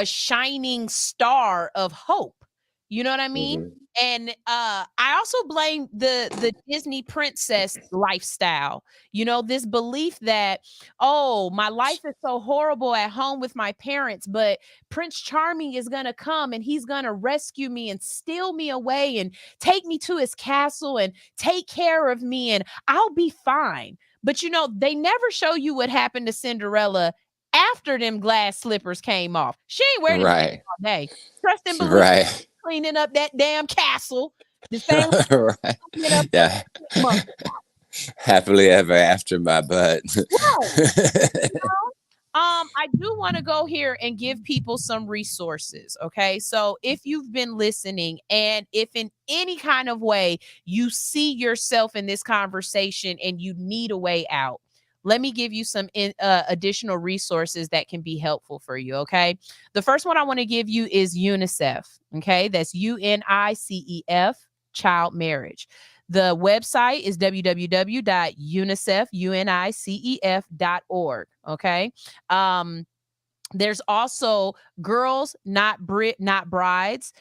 shining star of hope. You know what I mean? And I also blame the Disney princess lifestyle. This belief that, oh, my life is so horrible at home with my parents, but Prince Charming is going to come and he's going to rescue me and steal me away and take me to his castle and take care of me, and I'll be fine. But they never show you what happened to Cinderella after them glass slippers came off. She ain't wearing them all day. Trust and believe. Right. Cleaning up that damn castle. The family right. Yeah. Happily ever after my butt. I do want to go here and give people some resources. Okay. So if you've been listening, and if in any kind of way you see yourself in this conversation and you need a way out, let me give you some additional resources that can be helpful for you. Okay. The first one I want to give you is UNICEF. Okay. That's UNICEF, child marriage. The website is www.unicef.org. Okay. There's also Girls Not Brides,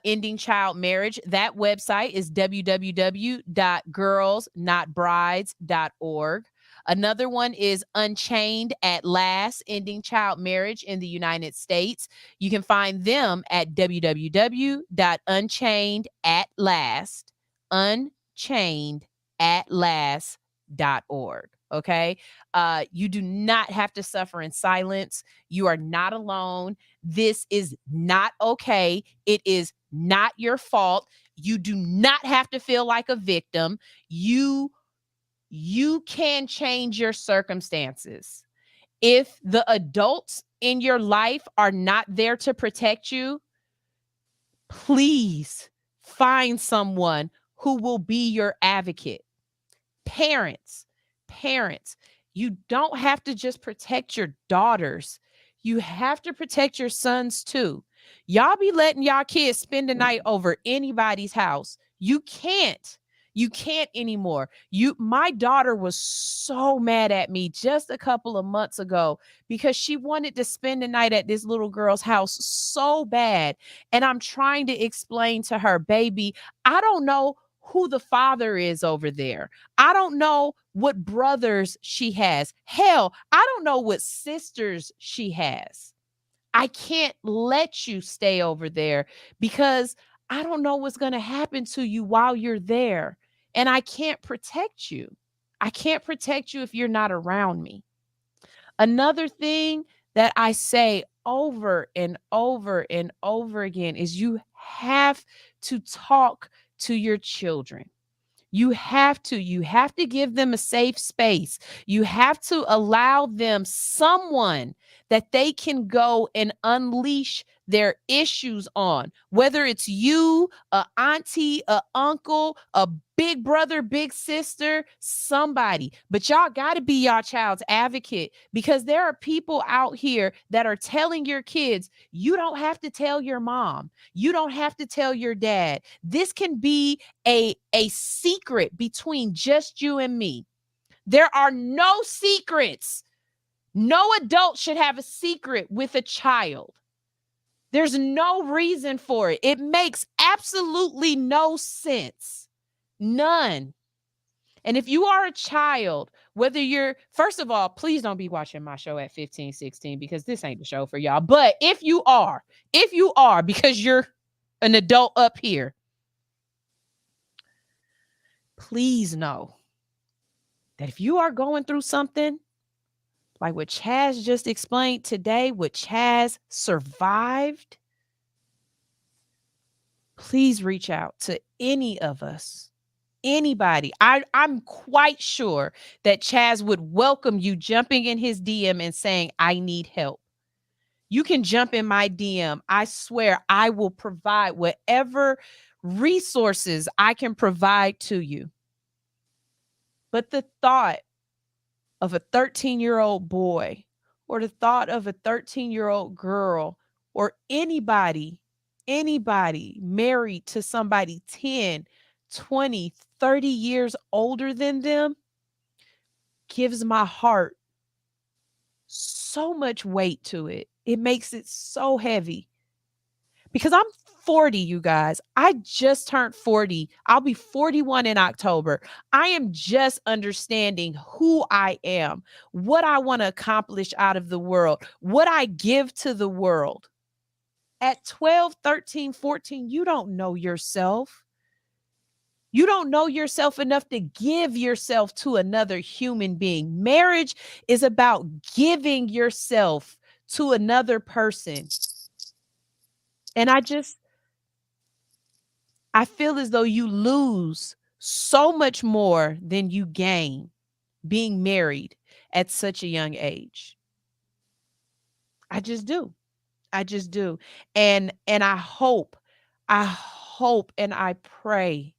Ending Child Marriage. That website is www.girlsnotbrides.org. Another one is Unchained at Last, Ending Child Marriage in the United States. You can find them at unchainedatlast.org. Okay. You do not have to suffer in silence. You are not alone. This is not okay. It is not your fault. You do not have to feel like a victim. You can change your circumstances. If the adults in your life are not there to protect you, please find someone who will be your advocate. Parents, you don't have to just protect your daughters. You have to protect your sons too. Y'all be letting y'all kids spend the night over anybody's house. You can't. You can't anymore. My daughter was so mad at me just a couple of months ago because she wanted to spend the night at this little girl's house so bad. And I'm trying to explain to her, baby, I don't know who the father is over there. I don't know what brothers she has. Hell, I don't know what sisters she has. I can't let you stay over there because I don't know what's going to happen to you while you're there. And I can't protect you. I can't protect you if you're not around me. Another thing that I say over and over and over again is you have to talk to your children. You have to give them a safe space. You have to allow them someone that they can go and unleash their issues on, whether it's you, a auntie, a uncle, a big brother, big sister, somebody. But y'all got to be y'all child's advocate because there are people out here that are telling your kids, you don't have to tell your mom. You don't have to tell your dad. This can be a secret between just you and me. There are no secrets. No adult should have a secret with a child. There's no reason for it. It makes absolutely no sense. None. And if you are a child, whether you're, first of all, please don't be watching my show at 15, 16, because this ain't the show for y'all. But if you are, because you're an adult up here, please know that if you are going through something like what Chaz just explained today, what Chaz survived, please reach out to any of us, anybody. I'm quite sure that Chaz would welcome you jumping in his DM and saying, I need help. You can jump in my DM. I swear I will provide whatever resources I can provide to you. But the thought of a 13-year-old boy or the thought of a 13-year-old girl or anybody married to somebody 10, 20, 30 years older than them gives my heart so much weight to it. It makes it so heavy because I'm 40, you guys. I just turned 40. I'll be 41 in October. I am just understanding who I am, what I want to accomplish out of the world, what I give to the world. At 12, 13, 14, you don't know yourself. You don't know yourself enough to give yourself to another human being. Marriage is about giving yourself to another person. And I feel as though you lose so much more than you gain being married at such a young age. I just do. And I hope and I pray,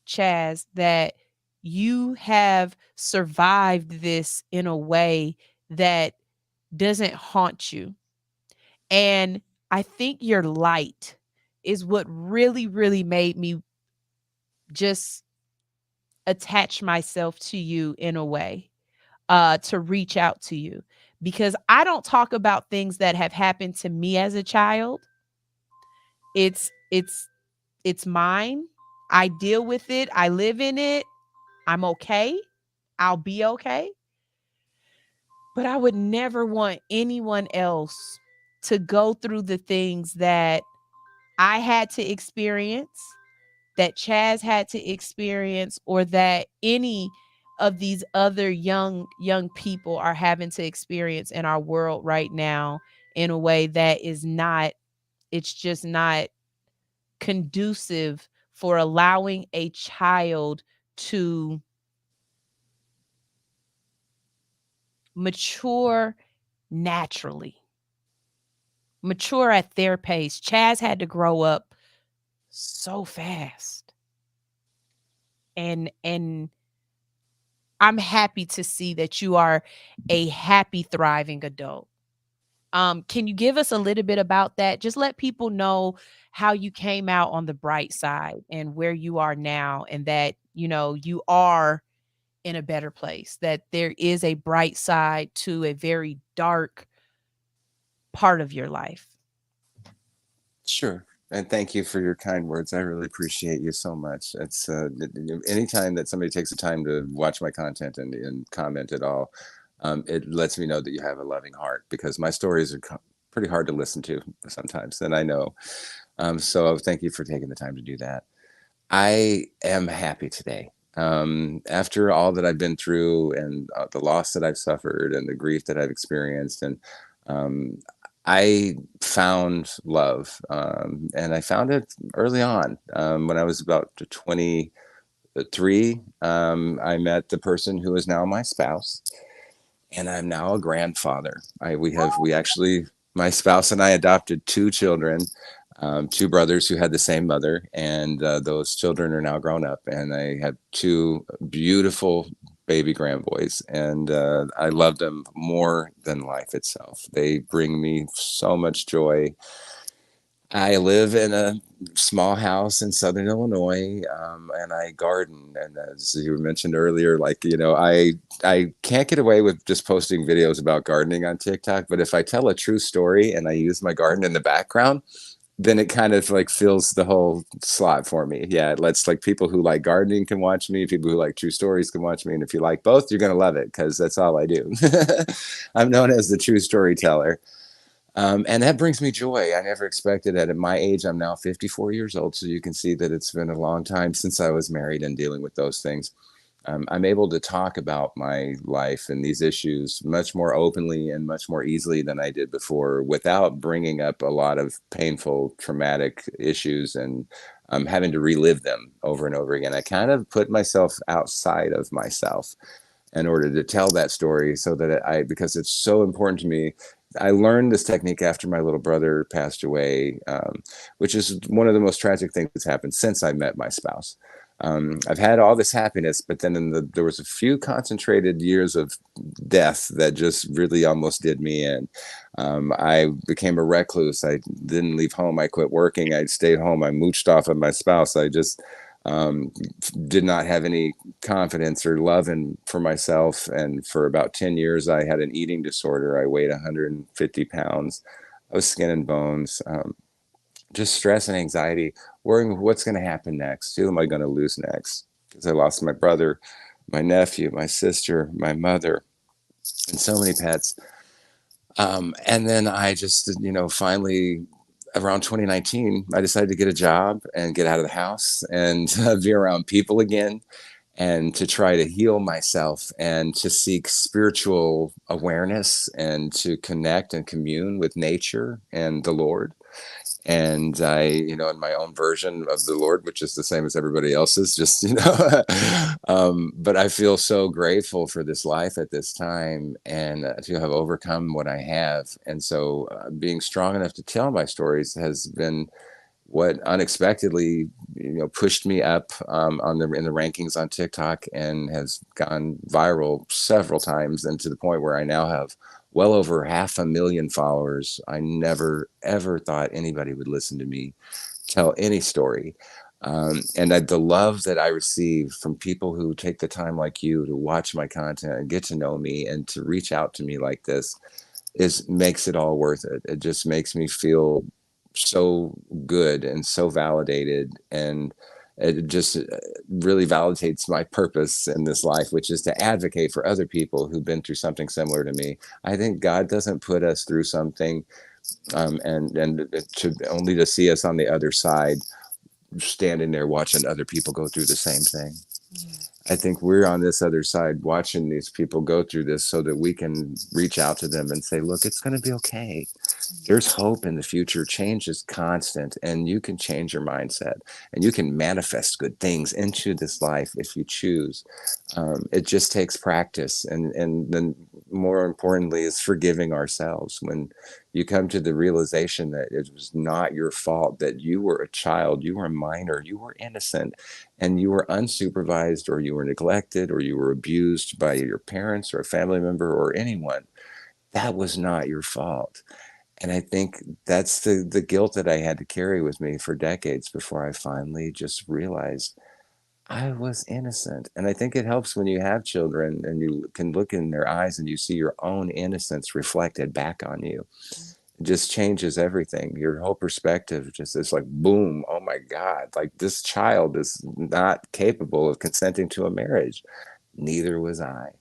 Chaz, that you have survived this in a way that doesn't haunt you. And I think your light is what really, really made me just attach myself to you in a way, to reach out to you, because I don't talk about things that have happened to me as a child. It's mine. I deal with it. I live in it. I'm okay. I'll be okay. But I would never want anyone else to go through the things that I had to experience, that Chaz had to experience, or that any of these other young people are having to experience in our world right now, in a way that is not, it's just not conducive for allowing a child to mature naturally, mature at their pace. Chaz had to grow up so fast. And I'm happy to see that you are a happy, thriving adult. Can you give us a little bit about that? Just let people know how you came out on the bright side and where you are now, and that, you know, you are in a better place, that there is a bright side to a very dark part of your life. Sure. And thank you for your kind words. I really appreciate you so much. It's anytime that somebody takes the time to watch my content and comment at all, it lets me know that you have a loving heart, because my stories are pretty hard to listen to sometimes, and I know. So thank you for taking the time to do that. I am happy today. After all that I've been through, and the loss that I've suffered, and the grief that I've experienced, and um, I found love, and I found it early on. When I was about 23, I met the person who is now my spouse, and I'm now a grandfather. We actually, my spouse and I adopted two children, two brothers who had the same mother, and those children are now grown up, and I have two beautiful baby grandboys, and I love them more than life itself. They bring me so much joy. I live in a small house in Southern Illinois, and I garden. And as you mentioned earlier, like, you know, I can't get away with just posting videos about gardening on TikTok. But if I tell a true story and I use my garden in the background, then it kind of like fills the whole slot for me. Yeah, it lets like people who like gardening can watch me, people who like true stories can watch me. And if you like both, you're going to love it, because that's all I do. I'm known as the true storyteller. And that brings me joy. I never expected that. At my age, I'm now 54 years old. So you can see that it's been a long time since I was married and dealing with those things. I'm able to talk about my life and these issues much more openly and much more easily than I did before, without bringing up a lot of painful, traumatic issues and having to relive them over and over again. I kind of put myself outside of myself in order to tell that story, so that because it's so important to me. I learned this technique after my little brother passed away, which is one of the most tragic things that's happened since I met my spouse. I've had all this happiness, but then there was a few concentrated years of death that just really almost did me in. I became a recluse. I didn't leave home. I quit working. I stayed home. I mooched off of my spouse. I just did not have any confidence or love for myself. And for about 10 years, I had an eating disorder. I weighed 150 pounds. I was skin and bones. Just stress and anxiety, worrying what's going to happen next. Who am I going to lose next? Because I lost my brother, my nephew, my sister, my mother, and so many pets. And then I just, finally, around 2019, I decided to get a job and get out of the house and be around people again, and to try to heal myself and to seek spiritual awareness and to connect and commune with nature and the Lord. And I, in my own version of the Lord, which is the same as everybody else's, just, but I feel so grateful for this life at this time, and to have overcome what I have. And so being strong enough to tell my stories has been what unexpectedly, pushed me up in the rankings on TikTok, and has gone viral several times, and to the point where I now have well over 500,000 followers. I never ever thought anybody would listen to me tell any story. The love that I receive from people who take the time like you to watch my content and get to know me and to reach out to me like this makes it all worth it. It just makes me feel so good and so validated, and it just really validates my purpose in this life, which is to advocate for other people who've been through something similar to me. I think God doesn't put us through something and to only to see us on the other side, standing there watching other people go through the same thing. I think we're on this other side watching these people go through this so that we can reach out to them and say, look, it's going to be okay. There's hope in the future. Change is constant, and you can change your mindset, and you can manifest good things into this life if you choose. It just takes practice, and then more importantly is forgiving ourselves. When you come to the realization that it was not your fault, that you were a child, you were a minor, you were innocent, and you were unsupervised, or you were neglected, or you were abused by your parents or a family member or anyone, that was not your fault. And I think that's the guilt that I had to carry with me for decades before I finally just realized I was innocent. And I think it helps when you have children and you can look in their eyes and you see your own innocence reflected back on you. It just changes everything. Your whole perspective just is like, boom, oh my God, like this child is not capable of consenting to a marriage. Neither was I.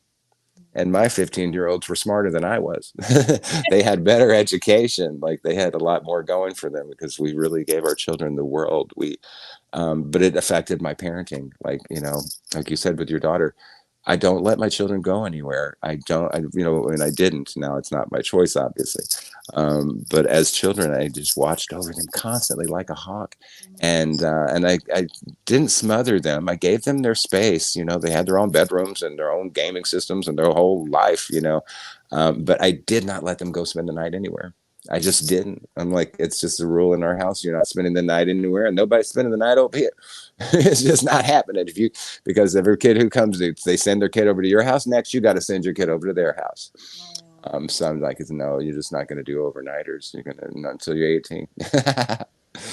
And my 15-year-olds were smarter than I was. They had better education. Like they had a lot more going for them because we really gave our children the world. But it affected my parenting. Like, like you said with your daughter, I don't let my children go anywhere. And I didn't. Now it's not my choice, obviously. But as children, I just watched over them constantly like a hawk. And I didn't smother them. I gave them their space. They had their own bedrooms and their own gaming systems and their whole life, but I did not let them go spend the night anywhere. I just didn't. I'm like, it's just a rule in our house. You're not spending the night anywhere, and nobody's spending the night over here. It's just not happening. Because every kid who comes, they send their kid over to your house. Next, you got to send your kid over to their house. So I'm like, no, you're just not going to do overnighters. You're gonna not until you're 18.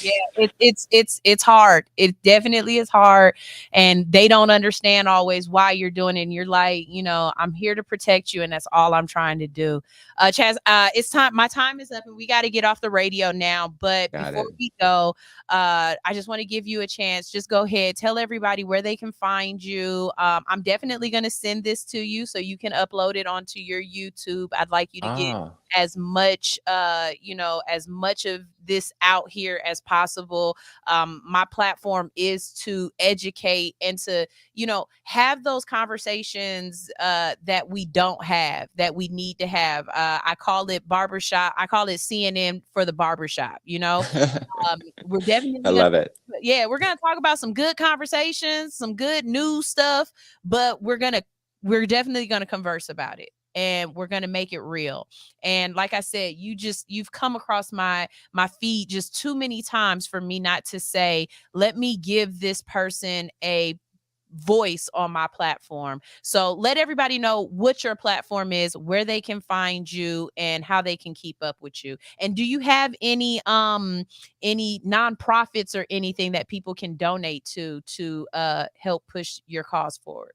Yeah, it's hard. It definitely is hard, and they don't understand always why you're doing it. And you're like, I'm here to protect you, and that's all I'm trying to do. Chaz, it's time. My time is up, and we got to get off the radio now. But before we go, I just want to give you a chance. Just go ahead, tell everybody where they can find you. I'm definitely going to send this to you so you can upload it onto your YouTube. I'd like you to get as much as much of this out here as possible. My platform is to educate and to have those conversations that we don't have, that we need to have. I call it barbershop. I call it CNN for the barbershop. We're definitely I love it. Yeah, we're gonna talk about some good conversations, some good news stuff, but we're definitely gonna converse about it, and we're going to make it real. And like I said, you've come across my feed just too many times for me not to say, let me give this person a voice on my platform. So let everybody know what your platform is, where they can find you, and how they can keep up with you. And do you have any nonprofits or anything that people can donate to help push your cause forward?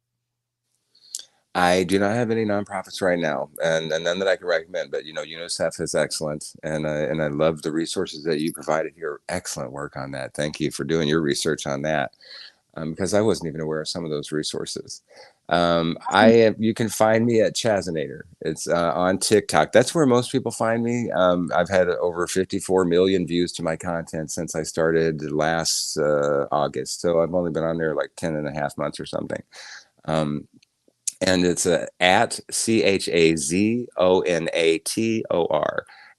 I do not have any nonprofits right now, and none that I can recommend. But UNICEF is excellent, and I love the resources that you provided here. Excellent work on that. Thank you for doing your research on that, because I wasn't even aware of some of those resources. You can find me at Chazinator. It's on TikTok. That's where most people find me. I've had over 54 million views to my content since I started last August. So I've only been on there like 10 and a half months or something. And it's at CHAZONATOR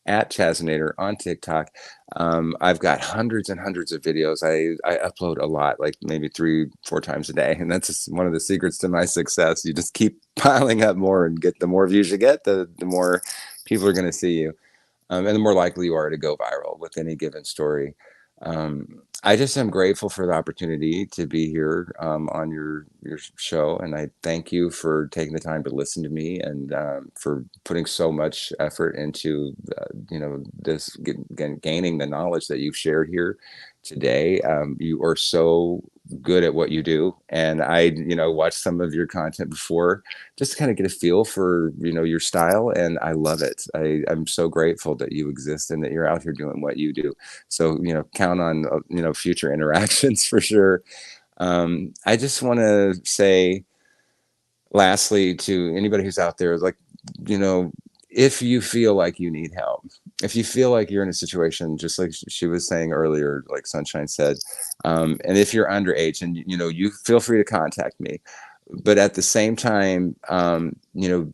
at Chazinator on TikTok. I've got hundreds and hundreds of videos. I upload a lot, like maybe 3-4 times a day. And that's just one of the secrets to my success. You just keep piling up more, and the more views you get, the more people are going to see you. And the more likely you are to go viral with any given story. I just am grateful for the opportunity to be here on your show, and I thank you for taking the time to listen to me, and for putting so much effort into this gaining the knowledge that you've shared here. today. You are so good at what you do, and I, watched some of your content before just to kind of get a feel for, your style, and I love it. I'm so grateful that you exist and that you're out here doing what you do. So, count on, future interactions for sure. I just want to say, lastly, to anybody who's out there, like, you know, if you feel like you need help, if you feel like you're in a situation, just like she was saying earlier, like Sunshine said, and if you're underage, and you feel free to contact me, but at the same time,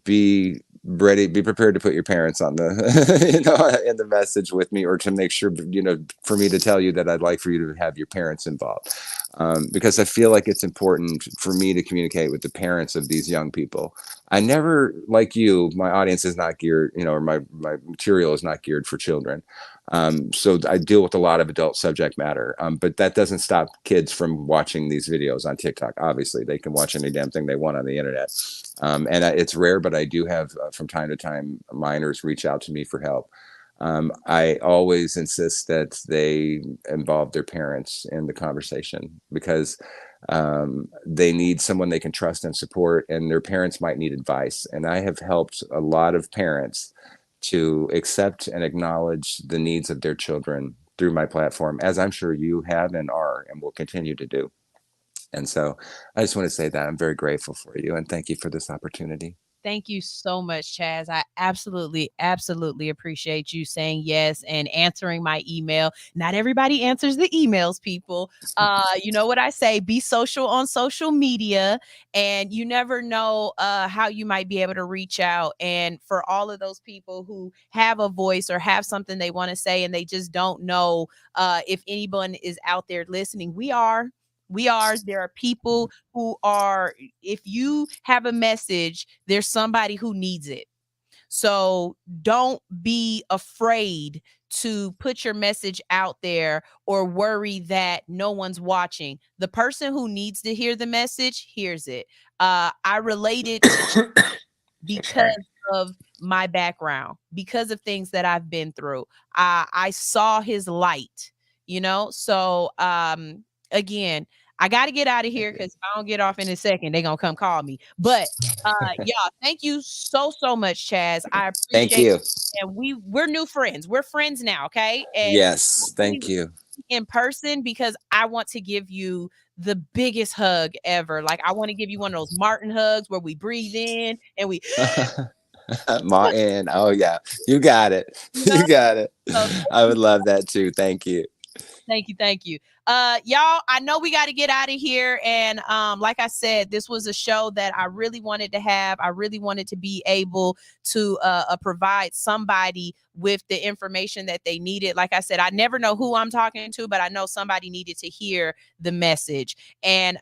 be ready, be prepared to put your parents on the, in the message with me, or to make sure, for me to tell you that I'd like for you to have your parents involved. Because I feel like it's important for me to communicate with the parents of these young people. I never, like you, my audience is not geared, or my material is not geared for children. So I deal with a lot of adult subject matter, but that doesn't stop kids from watching these videos on TikTok. Obviously, they can watch any damn thing they want on the internet. And it's rare, but I do have, from time to time, minors reach out to me for help. I always insist that they involve their parents in the conversation, because they need someone they can trust and support, and their parents might need advice. And I have helped a lot of parents to accept and acknowledge the needs of their children through my platform, as I'm sure you have and are and will continue to do. And so I just want to say that I'm very grateful for you, and thank you for this opportunity. Thank you so much, Chaz. I absolutely, absolutely appreciate you saying yes and answering my email. Not everybody answers the emails, people. You know what I say? Be social on social media, and you never know how you might be able to reach out. And for all of those people who have a voice or have something they want to say and they just don't know if anyone is out there listening, we are. There are people who are, if you have a message, there's somebody who needs it. So don't be afraid to put your message out there or worry that no one's watching. The person who needs to hear the message hears it. I related to because of my background, because of things that I've been through. I saw his light, So again, I got to get out of here, because if I don't get off in a second, they're gonna come call me. But y'all, thank you so much, Chaz. I Thank appreciate you. it. And we're new friends. We're friends now, okay? And Yes, thank you. in person, because I want to give you the biggest hug ever. Like, I want to give you one of those Martin hugs where we breathe in and we Martin, oh yeah, you got it. know? You got it. So I would love that too. Thank you. thank you. Y'all, I know we got to get out of here. And like I said, this was a show that I really wanted to have. I really wanted to be able to provide somebody with the information that they needed. Like I said, I never know who I'm talking to, but I know somebody needed to hear the message. And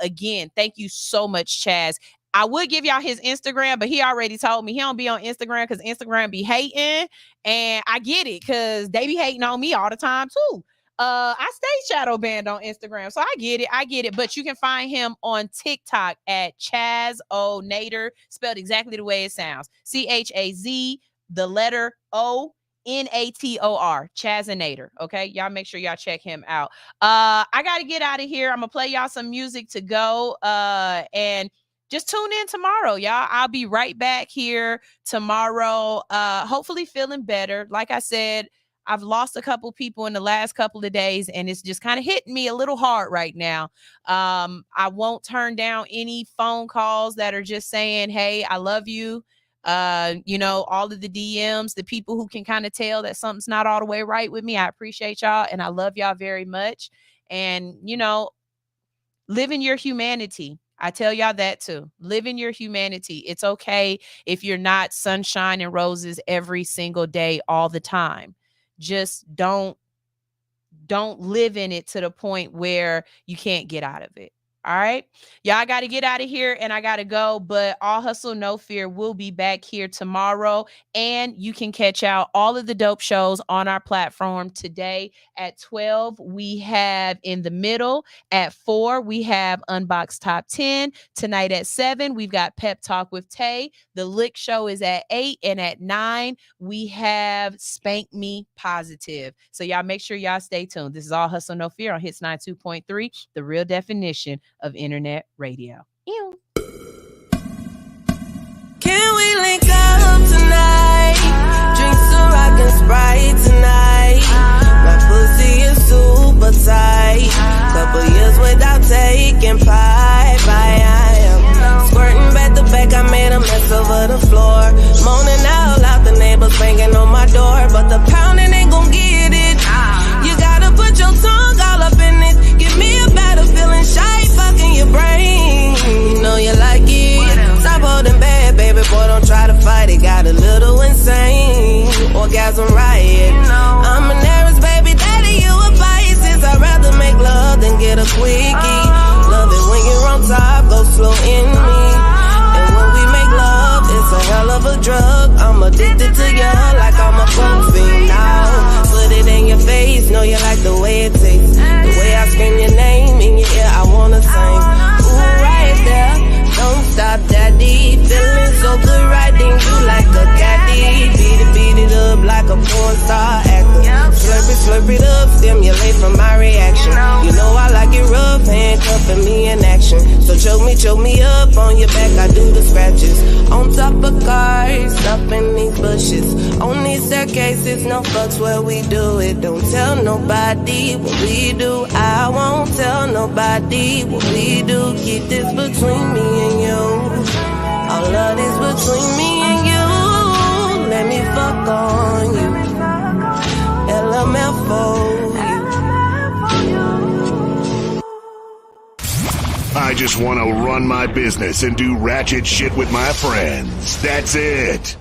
again, thank you so much, Chaz. I would give y'all his Instagram, but he already told me he don't be on Instagram because Instagram be hating. And I get it, because they be hating on me all the time too. I stay shadow banned on Instagram, so I get it. But you can find him on TikTok at Chaz O Nader, spelled exactly the way it sounds. CHAZ, the letter ONATOR, Chaz and Nader. Okay, y'all make sure y'all check him out. I gotta get out of here. I'm gonna play y'all some music to go. And just tune in tomorrow, y'all. I'll be right back here tomorrow. Hopefully feeling better. Like I said, I've lost a couple people in the last couple of days, and it's just kind of hitting me a little hard right now. I won't turn down any phone calls that are just saying, hey, I love you. All of the DMs, the people who can kind of tell that something's not all the way right with me. I appreciate y'all, and I love y'all very much. And, live in your humanity. I tell y'all that too. Live in your humanity. It's okay if you're not sunshine and roses every single day, all the time. Just don't live in it to the point where you can't get out of it. All right. Y'all, I got to get out of here and I got to go. But All Hustle, No Fear will be back here tomorrow. And you can catch out all of the dope shows on our platform today. At 12, we have In the Middle. At 4, we have Unbox Top 10. Tonight at 7, we've got Pep Talk with Tay. The Lick Show is at 8. And at 9, we have Spank Me Positive. So y'all make sure y'all stay tuned. This is All Hustle, No Fear on Hits 92.3, the real definition of internet radio. Ew. Can we link up tonight? Drink some rock and Sprite tonight. My pussy is super tight. Couple years without taking pipe. I am squirting back to back. I made a mess over the floor. Moaning out loud, the neighbors banging on my door. But the pounding ain't gon' get it. You gotta put your tongue all up in it. Give me a better feeling, shy fucking your brain. You know you like it. Stop holding back, baby boy, don't try to fight it. Got a little insane, orgasm riot. I'm an Aries, baby daddy, you a Pisces. I'd rather make love than get a quickie. Love it when you're on top, go slow in me. And when we make love, it's a hell of a drug. I'm addicted to you like I'm a coke fiend now. Put it in your face, know you like the way it tastes. The way I scream your name in your ear, I wanna sing. Ooh, right there, don't stop, daddy. Feeling so good, riding you like a caddy. Beat it up like a porn star actor. Slurp it up, stimulate from my reaction. You know I like it rough, handcuffing me in action. So choke me up on your back, I do the scratches. On top of cars, up in these bushes. On these staircases, no fucks where we do it. Don't tell nobody what we do. I won't tell nobody what we do. Keep this between me and you. All of this between me and you. Let me fuck on you. LMFO you. I just want to run my business and do ratchet shit with my friends. That's it.